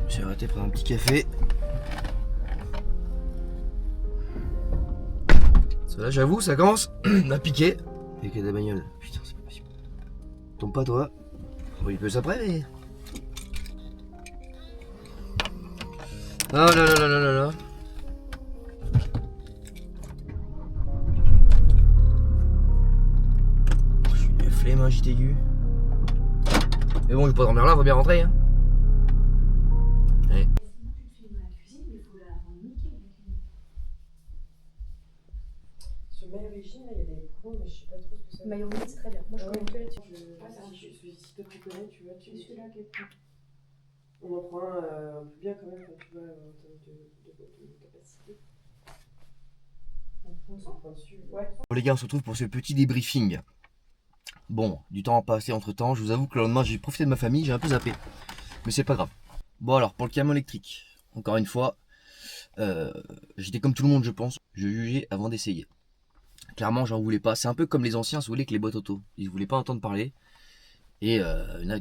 J'ai arrêté prendre un petit café. Là, j'avoue, ça commence à piquer. Et qu'il y a de la bagnole. Putain, c'est pas possible. Tombe pas, toi. Bon, il peut s'après, mais. Ah là là là là là là. Je suis une flemme, hein, j'étais aigu. Mais bon, je vais pas dormir là, on va bien rentrer. Hein. Allez. Sur MyOrigin, là, il y a des promos, mais je sais pas trop ce que ça veut dire. MyOrigin, c'est très bien. Moi, je connais que là-dessus. Si toi tu connais, tu vois, tu es celui-là qui est plus. On en prend un peu bien quand même, quand tu vois, en termes de capacité. On s'en prend dessus. Ouais. Bon, les gars, on se retrouve pour ce petit débriefing. Bon, du temps a passé entre temps. Je vous avoue que le lendemain, j'ai profité de ma famille, j'ai un peu zappé. Mais c'est pas grave. Bon, alors, pour le camion électrique, encore une fois, j'étais comme tout le monde, je pense. Je jugeais avant d'essayer. Clairement, j'en voulais pas. C'est un peu comme les anciens, si vous voulez, avec les boîtes auto. Ils voulaient pas entendre parler. Et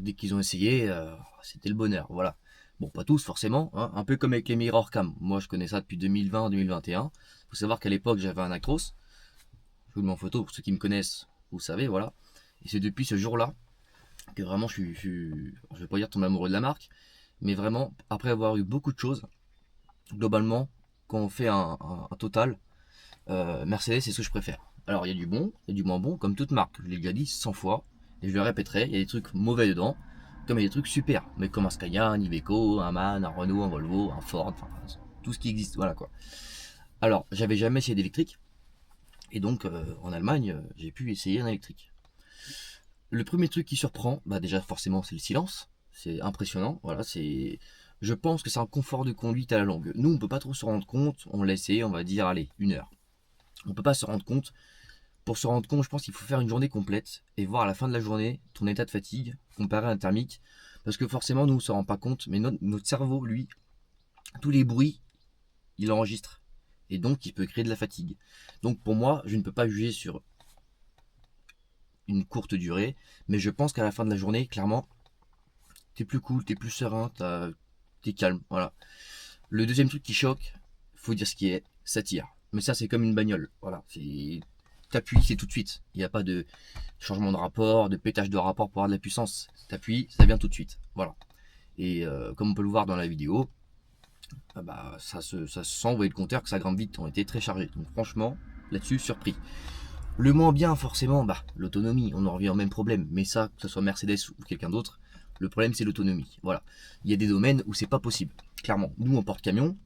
dès qu'ils ont essayé, c'était le bonheur. Voilà. Bon, pas tous forcément. Hein, un peu comme avec les Mirror Cam. Moi, je connais ça depuis 2020-2021. Il faut savoir qu'à l'époque, j'avais un Actros. Je vous le mets en photo pour ceux qui me connaissent. Vous savez, voilà. Et c'est depuis ce jour-là que vraiment je vais pas dire tomber amoureux de la marque. Mais vraiment, après avoir eu beaucoup de choses, globalement, quand on fait un total, Mercedes, c'est ce que je préfère. Alors, il y a du bon, il y a du moins bon, comme toute marque. Je l'ai déjà dit 100 fois, et je le répéterai, il y a des trucs mauvais dedans, comme il y a des trucs super, mais comme un Scania, un Iveco, un MAN, un Renault, un Volvo, un Ford, enfin, tout ce qui existe, voilà quoi. Alors, j'avais jamais essayé d'électrique, et donc, en Allemagne, j'ai pu essayer un électrique. Le premier truc qui surprend, bah déjà, forcément, c'est le silence. C'est impressionnant, voilà, je pense que c'est un confort de conduite à la longue. Nous, on peut pas trop se rendre compte, on l'a essayé, on va dire, allez, 1 heure. On peut pas se rendre compte. Pour se rendre compte, je pense qu'il faut faire une journée complète et voir à la fin de la journée ton état de fatigue comparé à un thermique. Parce que forcément, nous, on ne se rend pas compte, mais notre cerveau, lui, tous les bruits, il enregistre. Et donc, il peut créer de la fatigue. Donc, pour moi, je ne peux pas juger sur une courte durée, mais je pense qu'à la fin de la journée, clairement, t'es plus cool, t'es plus serein, t'es calme, voilà. Le deuxième truc qui choque, faut dire ce qui est, ça tire. Mais ça, c'est comme une bagnole, voilà. T'appuies, c'est tout de suite. Il n'y a pas de changement de rapport, de pétage de rapport pour avoir de la puissance. T'appuies, ça vient tout de suite, voilà. Et comme on peut le voir dans la vidéo, ça se sent, vous voyez le compteur, que ça grimpe vite, on était très chargé. Donc franchement, là-dessus, surpris. Le moins bien, forcément, l'autonomie, on en revient au même problème. Mais ça, que ce soit Mercedes ou quelqu'un d'autre, le problème, c'est l'autonomie. Voilà. Il y a des domaines où c'est pas possible. Clairement, nous, on porte camion,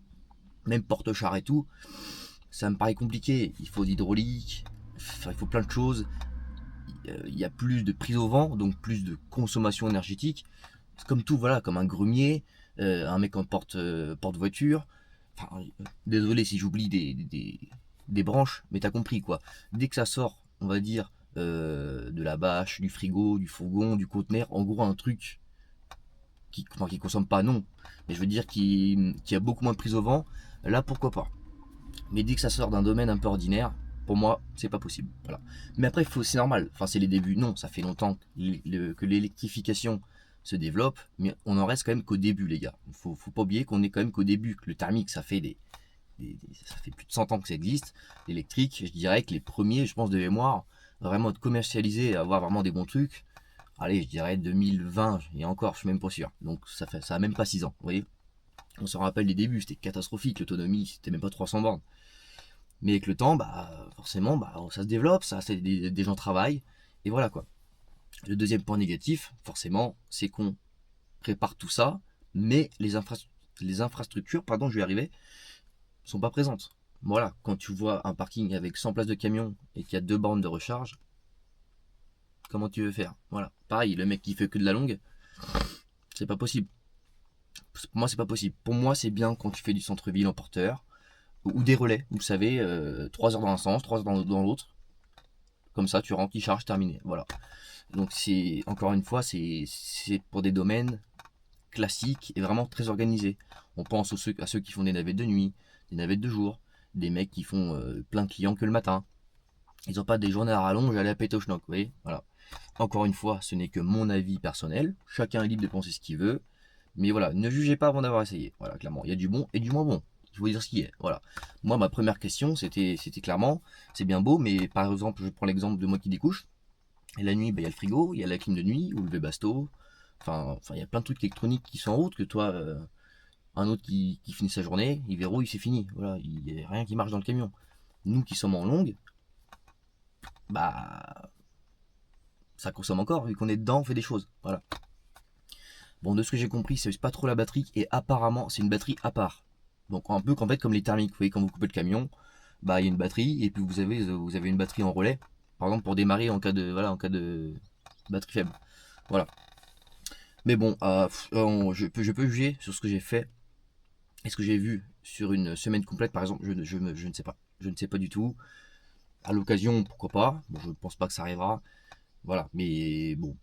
même porte-char et tout, ça me paraît compliqué. Il faut d'hydraulique, il faut plein de choses. Il y a plus de prise au vent, donc plus de consommation énergétique. C'est comme tout, voilà, comme un grumier, un mec en porte-voiture. Enfin, désolé si j'oublie des branches, mais t'as compris quoi. Dès que ça sort, on va dire, de la bâche, du frigo, du fourgon, du conteneur, en gros un truc qui consomme pas, non, mais je veux dire qui a beaucoup moins de prise au vent, là pourquoi pas. Mais dès que ça sort d'un domaine un peu ordinaire, pour moi c'est pas possible, voilà. Mais après c'est normal, enfin c'est les débuts, non, ça fait longtemps que l'électrification se développe, mais on en reste quand même qu'au début les gars. Faut pas oublier qu'on est quand même qu'au début, que le thermique ça fait ça fait plus de 100 ans que ça existe. L'électrique, je dirais que les premiers, je pense de mémoire, vraiment être commercialisés, avoir vraiment des bons trucs, allez, je dirais 2020, et encore, je suis même pas sûr. Donc ça a même pas 6 ans, vous voyez. On se rappelle les débuts, c'était catastrophique, l'autonomie, c'était même pas 300 bornes. Mais avec le temps, forcément, ça se développe, des gens travaillent, et voilà quoi. Le deuxième point négatif, forcément, c'est qu'on prépare tout ça, mais les infrastructures, je vais y arriver, sont pas présentes. Voilà, quand tu vois un parking avec 100 places de camion et qu'il y a 2 bornes de recharge, comment tu veux faire? Voilà, pareil, le mec qui fait que de la longue, c'est pas possible. Pour moi, c'est pas possible. Pour moi, c'est bien quand tu fais du centre-ville en porteur ou des relais, vous savez, 3 heures dans un sens, 3 heures dans l'autre. Comme ça, tu rentres, tu charges, terminé. Voilà. Donc, c'est encore une fois, c'est pour des domaines classiques et vraiment très organisés. On pense à ceux qui font des navettes de nuit, des navettes de jour, des mecs qui font plein de clients que le matin. Ils n'ont pas des journées à rallonge à aller à péter au schnock, vous voyez. Voilà. Encore une fois, ce n'est que mon avis personnel. Chacun est libre de penser ce qu'il veut. Mais voilà, ne jugez pas avant d'avoir essayé. Voilà, clairement, il y a du bon et du moins bon. Il faut dire ce qui est. Voilà. Moi, ma première question, c'était clairement, c'est bien beau, mais par exemple, je prends l'exemple de moi qui découche. Et la nuit, bah, il y a le frigo, il y a la clim de nuit, ou le Webasto. Enfin, il y a plein de trucs électroniques qui sont en route que toi, un autre qui finit sa journée, il verrouille, c'est fini. Voilà, il n'y a rien qui marche dans le camion. Nous qui sommes en longue, bah, ça consomme encore, vu qu'on est dedans, on fait des choses. Voilà. Bon, de ce que j'ai compris, c'est pas trop la batterie, et apparemment, c'est une batterie à part. Donc, un peu qu'en fait, comme les thermiques, vous voyez, quand vous coupez le camion, bah, il y a une batterie, et puis vous avez une batterie en relais, par exemple, pour démarrer en cas de batterie faible. Voilà. Mais bon, je peux juger sur ce que j'ai fait, et ce que j'ai vu sur une semaine complète, par exemple, je ne sais pas. Je ne sais pas du tout. À l'occasion, pourquoi pas. Bon, je ne pense pas que ça arrivera. Voilà, mais bon.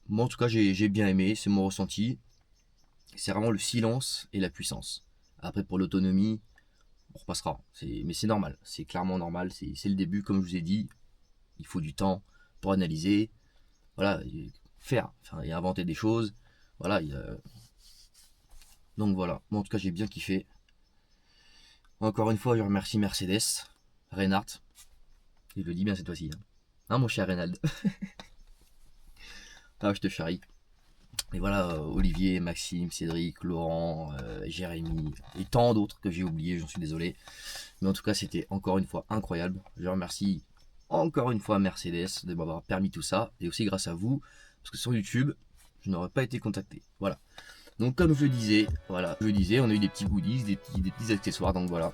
Moi, en tout cas, j'ai bien aimé, c'est mon ressenti. C'est vraiment le silence et la puissance. Après, pour l'autonomie, on repassera. Mais c'est normal, c'est clairement normal. C'est le début, comme je vous ai dit. Il faut du temps pour analyser. Voilà, faire, et inventer des choses. Voilà, donc voilà. Moi, en tout cas, j'ai bien kiffé. Encore une fois, je remercie Mercedes, Reinhardt. Je le dis bien cette fois-ci. Hein, mon cher Reynald. Ah, je te charrie. Et voilà, Olivier, Maxime, Cédric, Laurent, Jérémy et tant d'autres que j'ai oubliés, j'en suis désolé. Mais en tout cas, c'était encore une fois incroyable. Je remercie encore une fois Mercedes de m'avoir permis tout ça. Et aussi grâce à vous, parce que sur YouTube, je n'aurais pas été contacté. Voilà. Donc comme je le disais, on a eu des petits goodies, des petits accessoires, donc voilà.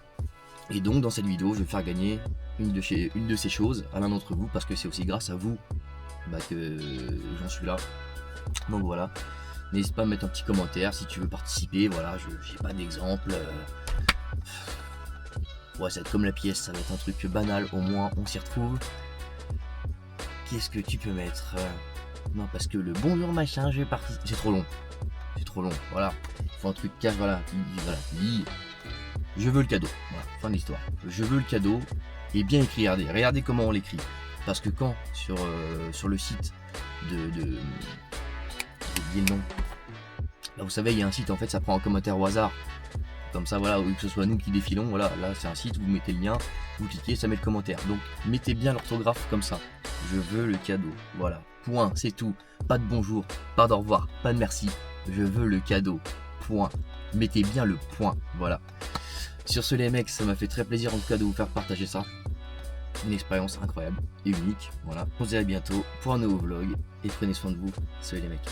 Et donc dans cette vidéo, je vais faire gagner une de ces choses à l'un d'entre vous, parce que c'est aussi grâce à vous que j'en suis là. Donc voilà, n'hésite pas à mettre un petit commentaire si tu veux participer. Voilà, j'ai pas d'exemple. Ouais, ça va être comme la pièce, ça va être un truc banal, au moins on s'y retrouve. Qu'est-ce que tu peux mettre? Non, parce que le bonjour machin, je vais participer. C'est trop long. C'est trop long, voilà. Il faut un truc cash, voilà. Tu dis, je veux le cadeau. Voilà, fin de l'histoire. Je veux le cadeau. Et bien écrit, regardez comment on l'écrit. Parce que quand sur le site j'ai oublié le nom. Là, vous savez, il y a un site, en fait, ça prend un commentaire au hasard. Comme ça, voilà, que ce soit nous qui défilons, voilà, là c'est un site, vous mettez le lien, vous cliquez, ça met le commentaire. Donc mettez bien l'orthographe comme ça. Je veux le cadeau. Voilà. Point, c'est tout. Pas de bonjour, pas d'au revoir, pas de merci. Je veux le cadeau. Point. Mettez bien le point. Voilà. Sur ce les mecs, ça m'a fait très plaisir en tout cas de vous faire partager ça. Une expérience incroyable et unique. Voilà. On se dit à bientôt pour un nouveau vlog et prenez soin de vous. Salut les mecs.